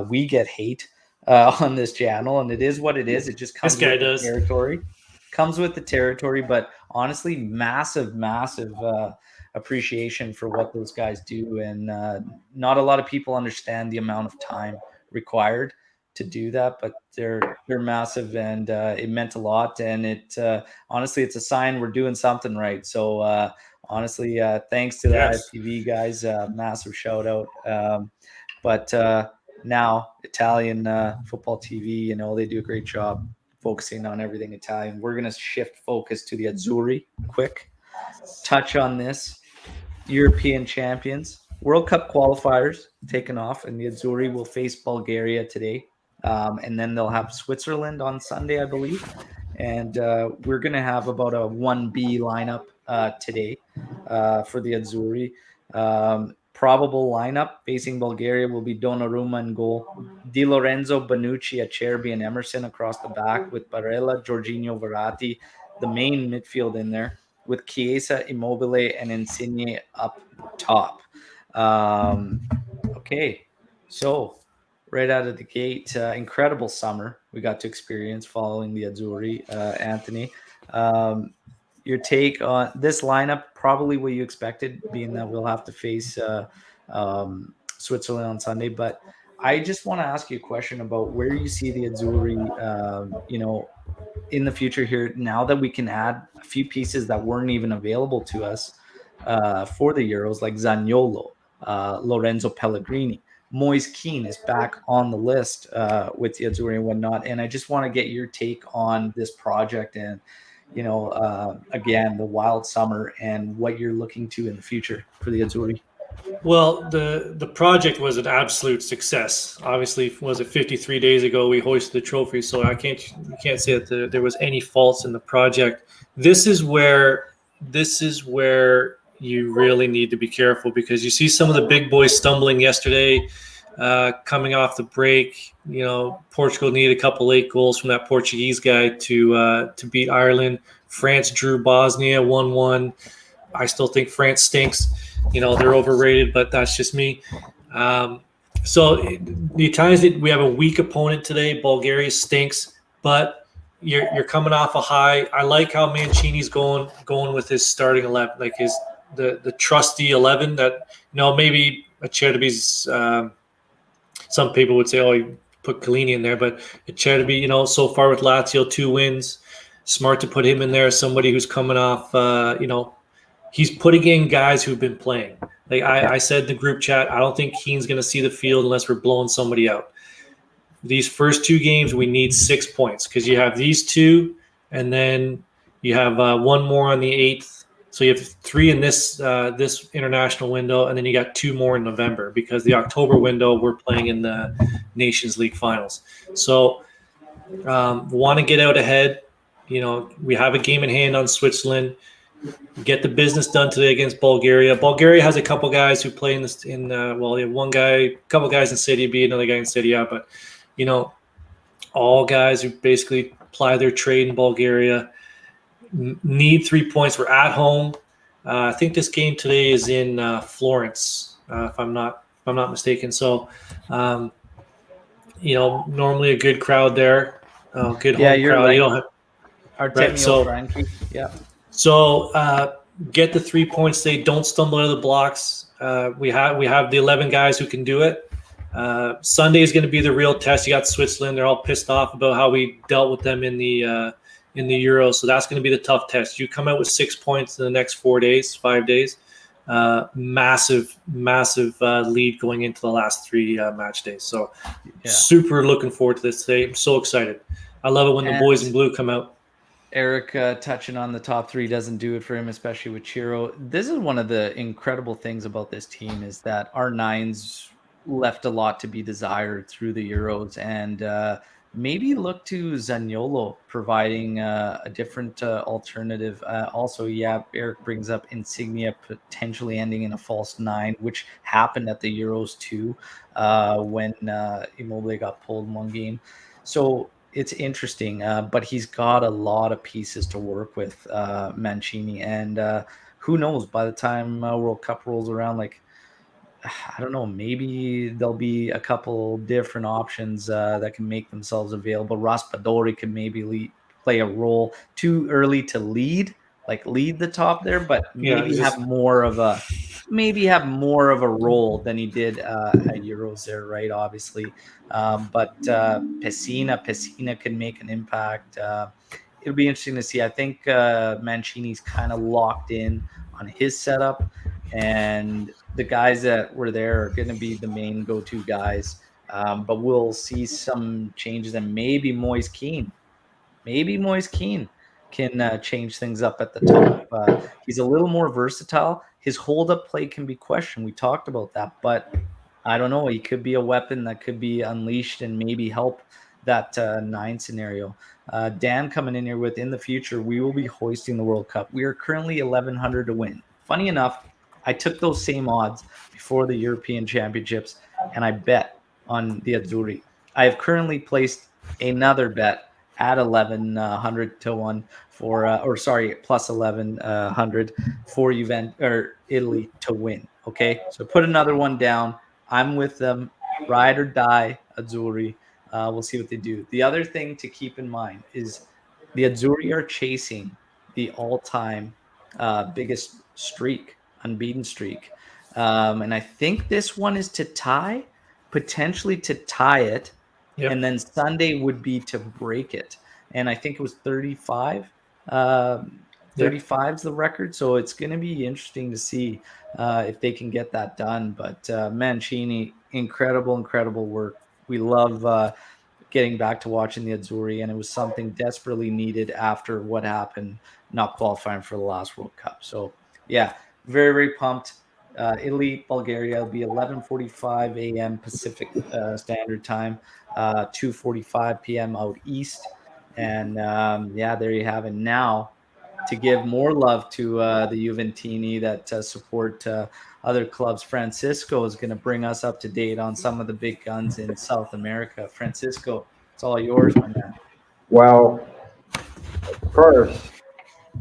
We get hate on this channel, and it is what it is. It just This comes guy with the does. territory. Comes with the territory, but honestly, massive appreciation for what those guys do, and not a lot of people understand the amount of time required to do that, but they're massive, and it meant a lot, and it honestly, it's a sign we're doing something right. So honestly, thanks to the Yes. IFTV guys, massive shout out. But now Italian football TV, they do a great job focusing on everything Italian. We're gonna shift focus to the Azzurri. Quick touch on this: European champions, World Cup qualifiers taken off, and the Azzurri will face Bulgaria today. And then they'll have Switzerland on Sunday, I believe. And we're going to have about a 1B lineup today for the Azzurri. Probable lineup facing Bulgaria will be Donnarumma in goal, Di Lorenzo, Bonucci, Acerbi, and Emerson across the back, with Barella, Jorginho, Verratti, the main midfield in there, with Chiesa, Immobile, and Insigne up top. Okay, so right out of the gate, incredible summer we got to experience following the Azzurri. Anthony, your take on this lineup? Probably what you expected, being that we'll have to face Switzerland on Sunday. But I just want to ask you a question about where you see the Azzurri, in the future here, now that we can add a few pieces that weren't even available to us for the Euros, like Zaniolo, Lorenzo Pellegrini. Moise Keane is back on the list with the Azzurri and whatnot. And I just want to get your take on this project and, again, the wild summer and what you're looking to in the future for the Azzurri. Well, the project was an absolute success. Obviously, was it 53 days ago we hoisted the trophy, so you can't say that there was any faults in the project. This is where you really need to be careful, because you see some of the big boys stumbling yesterday, coming off the break. Portugal needed a couple late goals from that Portuguese guy to beat Ireland. France drew Bosnia 1-1. I still think France stinks. They're overrated, but that's just me. So the Italians, we have a weak opponent today. Bulgaria stinks, but you're coming off a high. I like how Mancini's going with his starting 11, like the trusty 11 that maybe Acerbi's. Some people would say, "Oh, you put Chiellini in there," but Acerbi, so far with Lazio, 2 wins. Smart to put him in there. Somebody who's coming off, he's putting in guys who've been playing. Like I said in the group chat, I don't think Keane's going to see the field unless we're blowing somebody out. These first 2 games, we need 6 points, because you have these 2, and then you have 1 more on the 8th. So you have 3 in this international window, and then you got 2 more in November, because the October window we're playing in the Nations League finals. So want to get out ahead. We have a game in hand on Switzerland. Get the business done today against Bulgaria. Bulgaria has a couple guys who play you have one guy, a couple guys in Serie B, another guy in Serie A, but all guys who basically ply their trade in Bulgaria need 3 points. We're at home. I think this game today is in Florence, if I'm not mistaken. So, normally a good crowd there, good home crowd. Right. You don't have Artemio Franchi. Yeah. So get the 3 points today. Don't stumble out of the blocks. We have the 11 guys who can do it. Sunday is going to be the real test. You got Switzerland. They're all pissed off about how we dealt with them in the Euros. So that's going to be the tough test. You come out with 6 points in the next 5 days. Massive lead going into the last 3 match days. So super looking forward to this today. I'm so excited. I love it when the boys in blue come out. Eric touching on the top 3 doesn't do it for him, especially with Chiro. This is one of the incredible things about this team, is that our 9s left a lot to be desired through the Euros, and maybe look to Zaniolo providing a different alternative. Also, Eric brings up Insigne potentially ending in a false 9, which happened at the Euros too, when Immobile got pulled in one game. So it's interesting, but he's got a lot of pieces to work with, Mancini, and who knows? By the time World Cup rolls around, like I don't know, maybe there'll be a couple different options that can make themselves available. Raspadori could maybe play a role. Too early to lead, like lead the top there, but Yeah, maybe it's have just more of a role than he did at Euros there, right? Obviously, but Pessina can make an impact. It'll be interesting to see. I think Mancini's kind of locked in on his setup, and the guys that were there are going to be the main go-to guys. But we'll see some changes, and maybe Moise Keane can change things up at the top. He's a little more versatile. His hold-up play can be questioned. We talked about that, but I don't know. He could be a weapon that could be unleashed and maybe help that nine scenario. Dan coming in here with, in the future, we will be hoisting the World Cup. We are currently 1,100 to win. Funny enough, I took those same odds before the European Championships and I bet on the Azzurri. I have currently placed another bet at 1,100 to 1 for, or sorry, plus 1,100 for Juventus or Italy to win. Okay. So put another one down. I'm with them, ride or die, Azzurri. We'll see what they do. The other thing to keep in mind is the Azzurri are chasing the all-time biggest streak, unbeaten streak, and I think this one is to tie, potentially to tie it, and yep, then Sunday would be to break it. And I think it was 35. Um, yep. 35 is the record, so it's going to be interesting to see if they can get that done. But Mancini, incredible work. We love getting back to watching the Azzurri, and it was something desperately needed after what happened, not qualifying for the last World Cup. So, yeah, very pumped. Italy, Bulgaria will be 11:45 a.m. Pacific Standard Time, 2:45 p.m. out east, and yeah, there you have it. Now, to give more love to the Juventini that support other clubs, Francisco is going to bring us up to date on some of the big guns in South America. Francisco, it's all yours, my man. Well, first,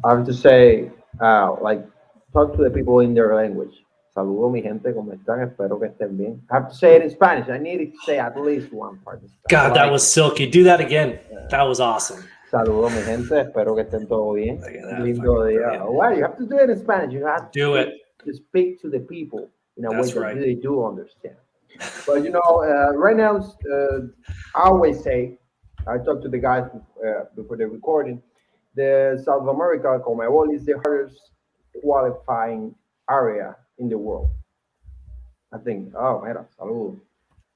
I have to say, like, talk to the people in their language. Saludo mi gente, ¿cómo están? Espero que estén bien. I have to say it in Spanish. I need to say at least one part in Spanish. God, that was silky. Do that again. That was awesome. Saludo mi gente, espero que estén todo bien. Look at that, Lindo fucking día. brilliant. Well, you have to do it in Spanish. You have Do to, it. to speak to the people in a way That's that right. they do understand. But right now, I always say, I talk to the guys before the recording, the South America Comebol is the hardest qualifying area in the world. I think. Oh, mira, salud.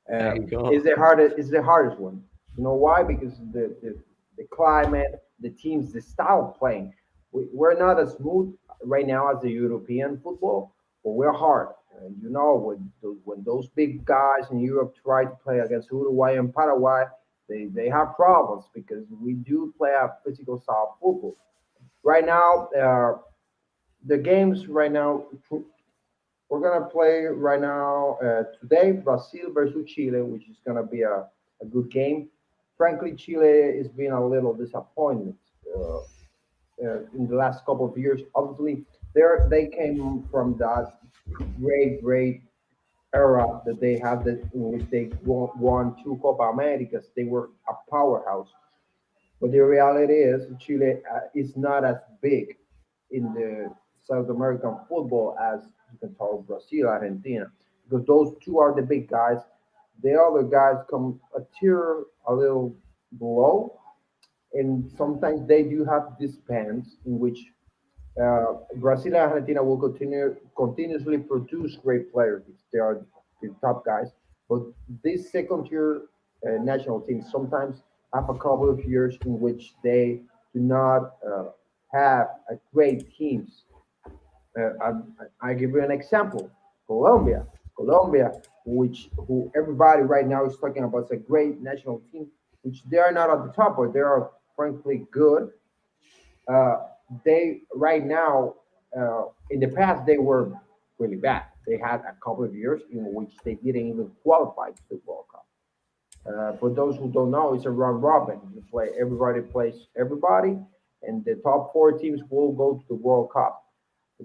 There you go. Is the hardest. Is the hardest one. You know why? Because the climate, the teams, the style of playing. We're not as smooth right now as the European football, but we're hard. And when those big guys in Europe try to play against Uruguay and Paraguay, they have problems because we do play a physical style of football. Right now, the games right now, we're gonna play right now today Brazil versus Chile, which is gonna be a good game. Frankly, Chile is being a little disappointment in the last couple of years. Obviously, they came from that great era that they had that in which they won two Copa Americas. They were a powerhouse. But the reality is, Chile is not as big in the South American football as you can call Brazil, Argentina, because those two are the big guys. The other guys come a tier a little below, and sometimes they do have these bands in which Brazil and Argentina will continuously produce great players. They are the top guys. But these second tier national teams sometimes have a couple of years in which they do not have a great teams. I give you an example. Colombia, Colombia, who everybody right now is talking about as a great national team, which they are not at the top, but they are frankly good. Uh, they right now, in the past, they were really bad. They had a couple of years in which they didn't even qualify to the World Cup. For those who don't know, it's a round robin. You play everybody plays everybody, and the top four teams will go to the World Cup.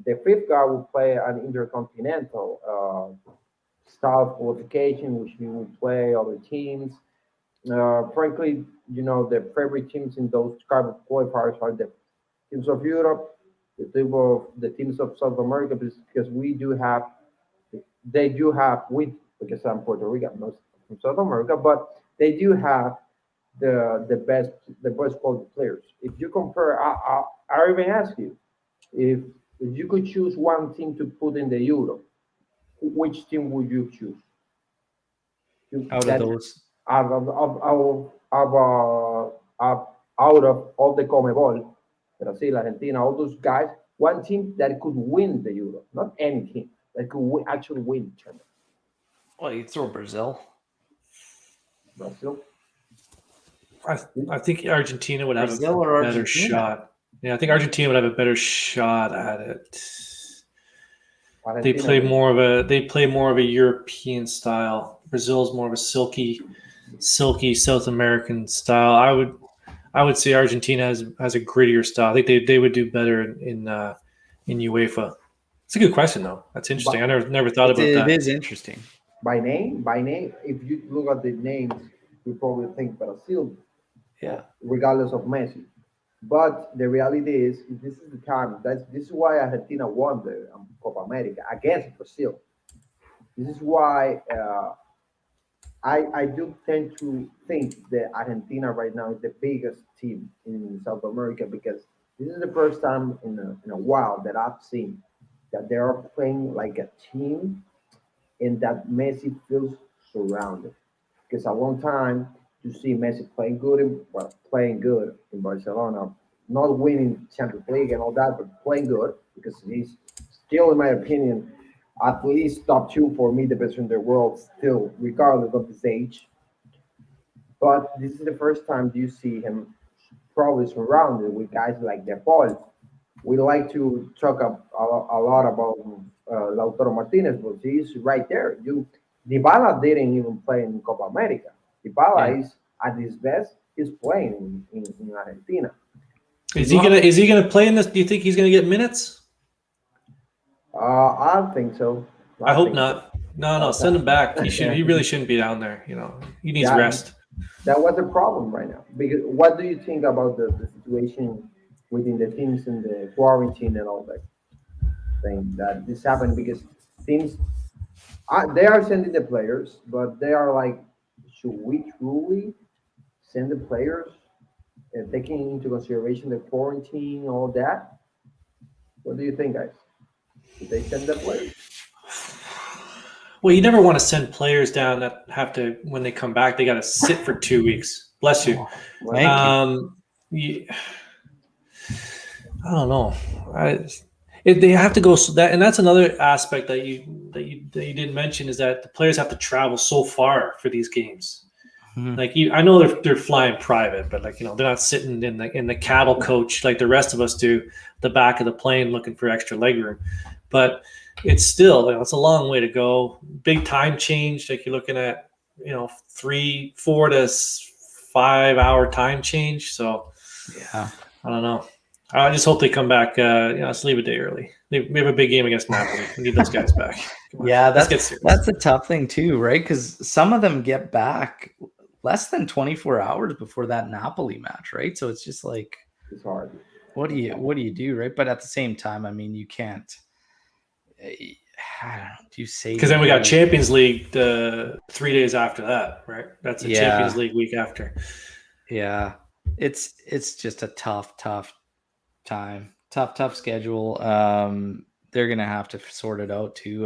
The fifth guy will play an intercontinental style qualification, which we will play other teams. Frankly, the favorite teams in those kind of qualifiers are the teams of Europe, the teams of South America, because they do have because I'm Puerto Rican, not from South America, but they do have the best quality players. If you compare, I even ask you if you could choose one team to put in the Euro, which team would you choose? Out of That those, out of all the Comebol, Brazil, Argentina, all those guys, one team that could win the Euro, not any team that could actually win the tournament. well, you throw Brazil. Brazil. I, I think Argentina would have a Brazil or better Argentina? shot. Yeah, I think Argentina would have a better shot at it. They play Argentina. more of a European style. Brazil's more of a silky South American style. I would say Argentina has a grittier style. I think they would do better in UEFA. It's a good question though. That's interesting. I But never thought It, about it that. is interesting. by name, if you look at the names, you probably think Brazil, Yeah. regardless of Messi. But the reality is, this is the time. This is why Argentina won the Copa America against Brazil. This is why I do tend to think that Argentina right now is the biggest team in South America because this is the first time in a while that I've seen that they are playing like a team and that Messi feels surrounded. Because at one time you see Messi playing good in Barcelona, not winning Champions League and all that, but playing good because he's still, in my opinion, at least top two for me, the best in the world, still, regardless of his age. But this is the first time you see him probably surrounded with guys like De Paul. We like to talk a lot about Lautaro Martinez, but he's right there. Dybala didn't even play in Copa America. Yeah. Dybala is at his best. He's playing in Argentina. Is he gonna play in this? Do you think he's gonna get minutes? I think so. I I hope think so. not. No, send him back. He Uh, should. yeah. He really shouldn't be down there. He needs that rest. that was a problem right now. Because what do you think about the situation within the teams in the quarantine and all that thing that this happened? Because teams they are sending the players, but they are like, should we truly send the players, taking into consideration the quarantine, all that? What do you think, guys? Should they send the players? Well, you never want to send players down that have to when they come back. They got to sit for 2 weeks. Bless you. Well, Thank you. You, I don't know. They have to go and that's another aspect that you didn't mention is that the players have to travel so far for these games. Mhm. Like I know they're flying private, but they're not sitting in the cattle coach like the rest of us do, the back of the plane looking for extra legroom. But it's still it's a long way to go. Big time change. Like you're looking at 4 to 5 hour time change. So Yeah. I don't know. I just hope they come back. Let's leave a day early. We have a big game against Napoli. We need those guys back. Come on. Yeah, Let's get serious. that's a tough thing too, right? Because some of them get back less than 24 hours before that Napoli match, right? So it's just like, it's hard. what do you do, right? But at the same time, I mean, you can't. I don't know. Do you say Because then we got Champions League 3 days after that, right? That's a Champions League week after. Yeah, it's just a tough time, tough schedule. They're gonna have to sort it out too.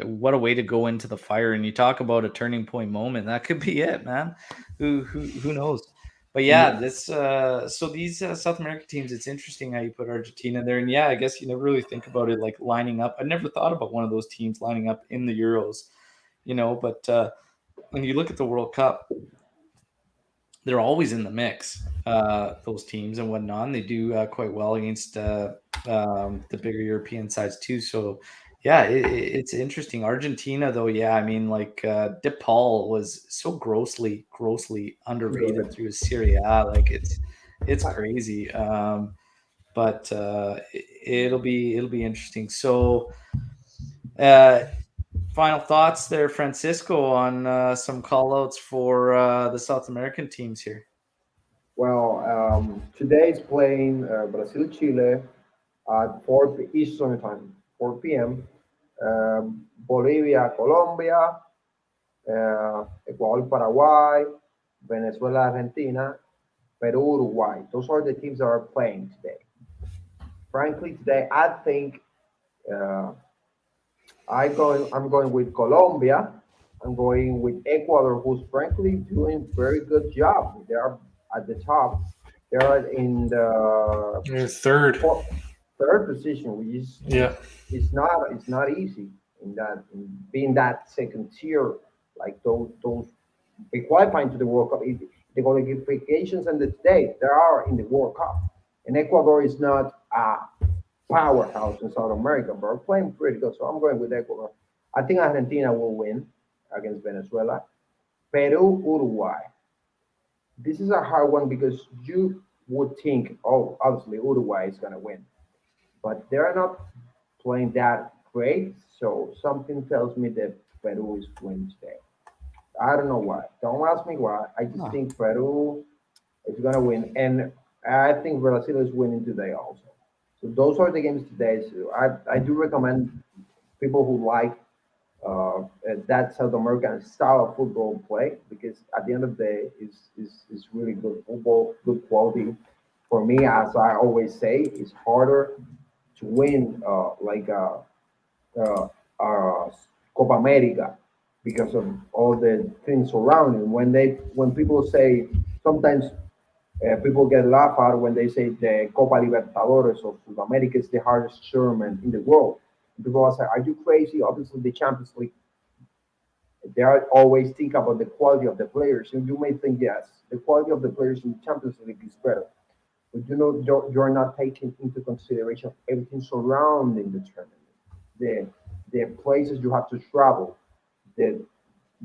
What a way to go into the fire! And you talk about a turning point moment. That could be it, man. Who knows? But yeah, this so these South American teams, it's interesting how you put Argentina there. And yeah, I guess you never really think about it like lining up. I never thought about one of those teams lining up in the Euros, but when you look at the World Cup, they're always in the mix, those teams and whatnot. And they do quite well against the bigger European sides too. So Yeah, it's interesting. Argentina, though, yeah, I mean, like De Paul was so grossly underrated Good. through his Serie A. Like it's crazy. But it'll be interesting. So, final thoughts there, Francisco, on some callouts for the South American teams here. Well, today is playing Brazil Chile at 4 Eastern time, 4 p.m. Bolivia Colombia, Ecuador Paraguay, Venezuela Argentina, Peru Uruguay. Those are the teams that are playing today. Frankly, today I think uh, I'm going with Colombia. I'm going with Ecuador, who's frankly doing very good job. They are at the top. They are in the Third. third position, which is Yeah. it's not easy in being that second tier like those be qualifying to the World Cup. The qualifications and the today there are in the World Cup, and Ecuador is not a powerhouse in South America, but are playing pretty good. So I'm going with Ecuador. I think Argentina will win against Venezuela. Peru, Uruguay. This is a hard one because you would think, oh, obviously Uruguay is going to win, but they're not playing that great. So something tells me that Peru is winning today. I don't know why. Don't ask me why. I just Huh. think Peru is going to win, and I think Brazil is winning today also. So those are the games today. So I do recommend people who like that South American style of football play because at the end of the day, is really good football, good quality. For me, as I always say, it's harder to win uh, uh, Copa America because of all the things surrounding. When people say sometimes people get laughed at when they say the Copa Libertadores of South America is the hardest tournament in the world. People are saying, "Are you crazy?" Obviously, the Champions League. They are always think about the quality of the players, and you may think yes, the quality of the players in the Champions League is better, but you know you're not taking into consideration everything surrounding the tournament, the the places you have to travel, the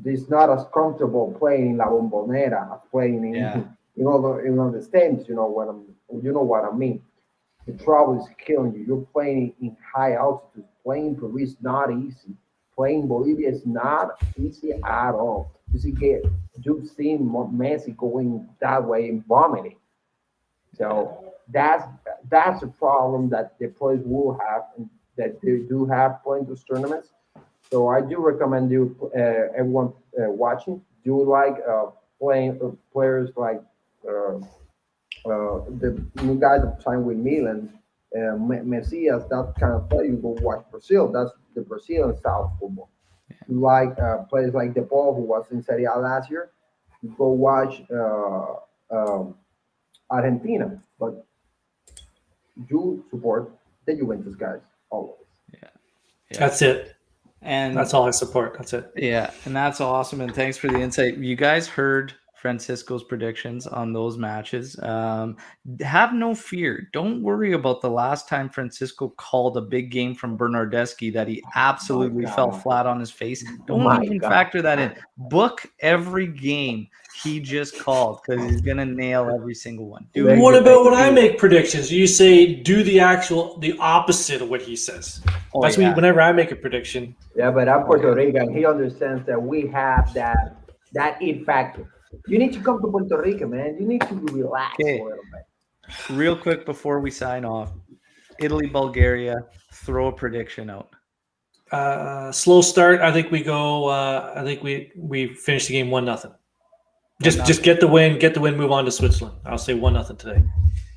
it's not as comfortable playing in La Bombonera as playing Yeah. in in all the stands. You know what I mean. The travel is killing you. You're playing in high altitude. Playing Peru is not easy. Playing Bolivia is not easy at all. You've seen Messi going that way and vomiting. So that's a problem that the players will have, and that they do have playing those tournaments. So I do recommend you, everyone watching, do like playing players like the new guy that signed with Milan, Messias, that kind of player. You go watch Brazil. That's the Brazilian style of football. You like players like De Paul, who was in Serie A last year. You go watch Argentina, but you support the Juventus guys always. Yeah. That's it. And That's all I support. That's it. yeah, and that's awesome. And thanks for the insight. You guys heard Francisco's predictions on those matches. Have no fear. Don't worry about the last time Francisco called a big game from Bernardeschi that he My absolutely fell God, flat on his face. Don't my even God. factor that in. Book every game he just called because he's gonna nail every single one. Do it. Thank What you, about thank when I you. make predictions? You say do the opposite of what he says. Oh That's yeah. whenever I make a prediction. Yeah, but I'm Oh, Puerto yeah. Rican. He understands that we have that it factor. You need to come to Puerto Rico, man. You need to relax a Okay. little bit. Real quick before we sign off, Italy, Bulgaria. Throw a prediction out. Slow start. I think we go. I think we finish the game 1-0. Just 1-0. get the win. Get the win. Move on to Switzerland. I'll say 1-0 today.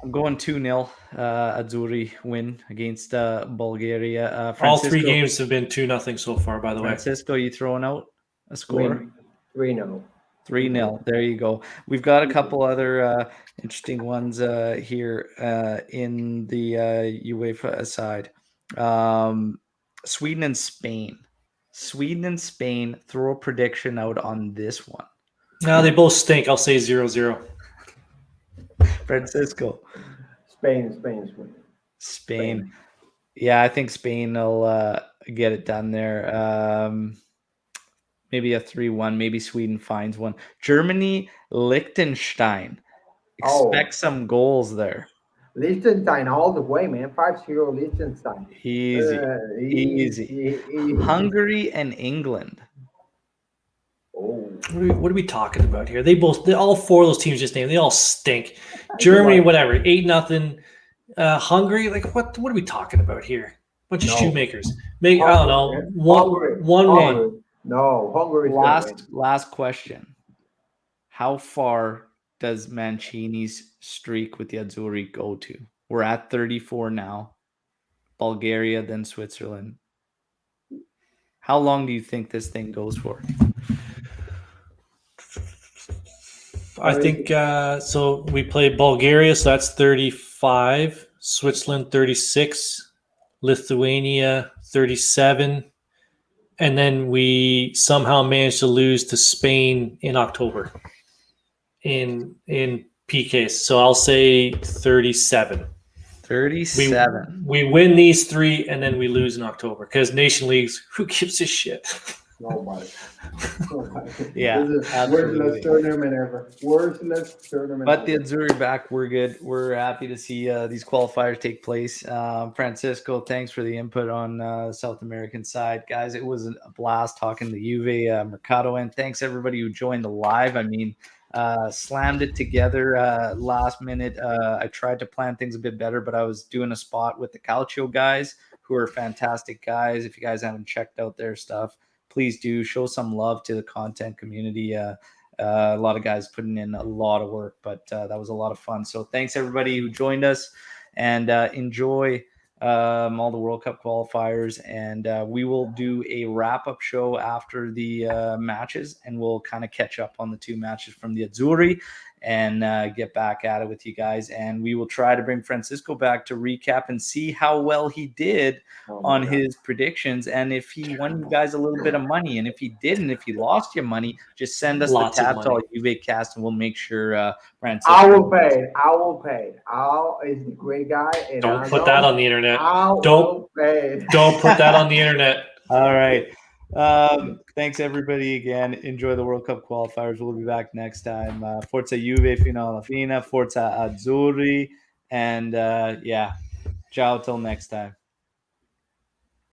I'm going 2-0 Azzurri win against Bulgaria. All three Francisco, games have been 2-0 so far. By the way. Francisco, you throwing out a Three, score? 3-0. 3-0. There you go. We've got a couple other interesting ones here in the UEFA side. Sweden and Spain. Sweden and Spain. Throw a prediction out on this one. No, they both stink. I'll say 0-0. Francisco. Spain, Spain. Spain. Yeah, I think Spain will get it done there. Maybe a 3-1. Maybe Sweden finds one. Germany, Liechtenstein. Expect some goals there. Liechtenstein all the way, man. 5-0 Liechtenstein. Easy. Easy. Hungary and England. Oh. What are we talking about here? All four of those teams just named, they all stink. Germany, whatever, 8-0. Hungary, like what are we talking about here? Bunch of shoemakers. I don't know. Hungary. 1-1. No, Hungary. Last question. How far does Mancini's streak with the Azzurri go to? We're at 34 now. Bulgaria, then Switzerland. How long do you think this thing goes for? I think so. We play Bulgaria, so that's 35. Switzerland 36. Lithuania 37. And then we somehow managed to lose to Spain in October in PKs. So I'll say 37. 37. We win these three and then we lose in October because Nation Leagues, who gives a shit? Nobody. Yeah. Worthless tournament ever. Worthless tournament. But the Azzurri back, we're good. We're happy to see these qualifiers take place. Francisco, thanks for the input on the South American side. Guys, it was a blast talking to Juve, Mercato, and thanks everybody who joined the live. I mean, slammed it together last minute. I tried to plan things a bit better, but I was doing a spot with the Calcio guys, who are fantastic guys. If you guys haven't checked out their stuff, please do show some love to the content community. A lot of guys putting in a lot of work, but that was a lot of fun. So thanks everybody who joined us, and enjoy all the World Cup qualifiers. And we will do a wrap-up show after the matches, and we'll kind of catch up on the two matches from the Azzurri and get back at it with you guys. And we will try to bring Francisco back to recap and see how well he did on his predictions, and if he won you guys a little bit of money. And if he didn't, if he lost your money, just send us Lots the of tab to all Juve cast, and we'll make sure Francisco. I will pay. Al is the great guy. And Don't put that on the internet. Don't put that on the internet. All right. Thanks everybody again. Enjoy the World Cup qualifiers. We'll be back next time. Forza Juve fino alla fine. Forza Azzurri. And yeah, ciao till next time.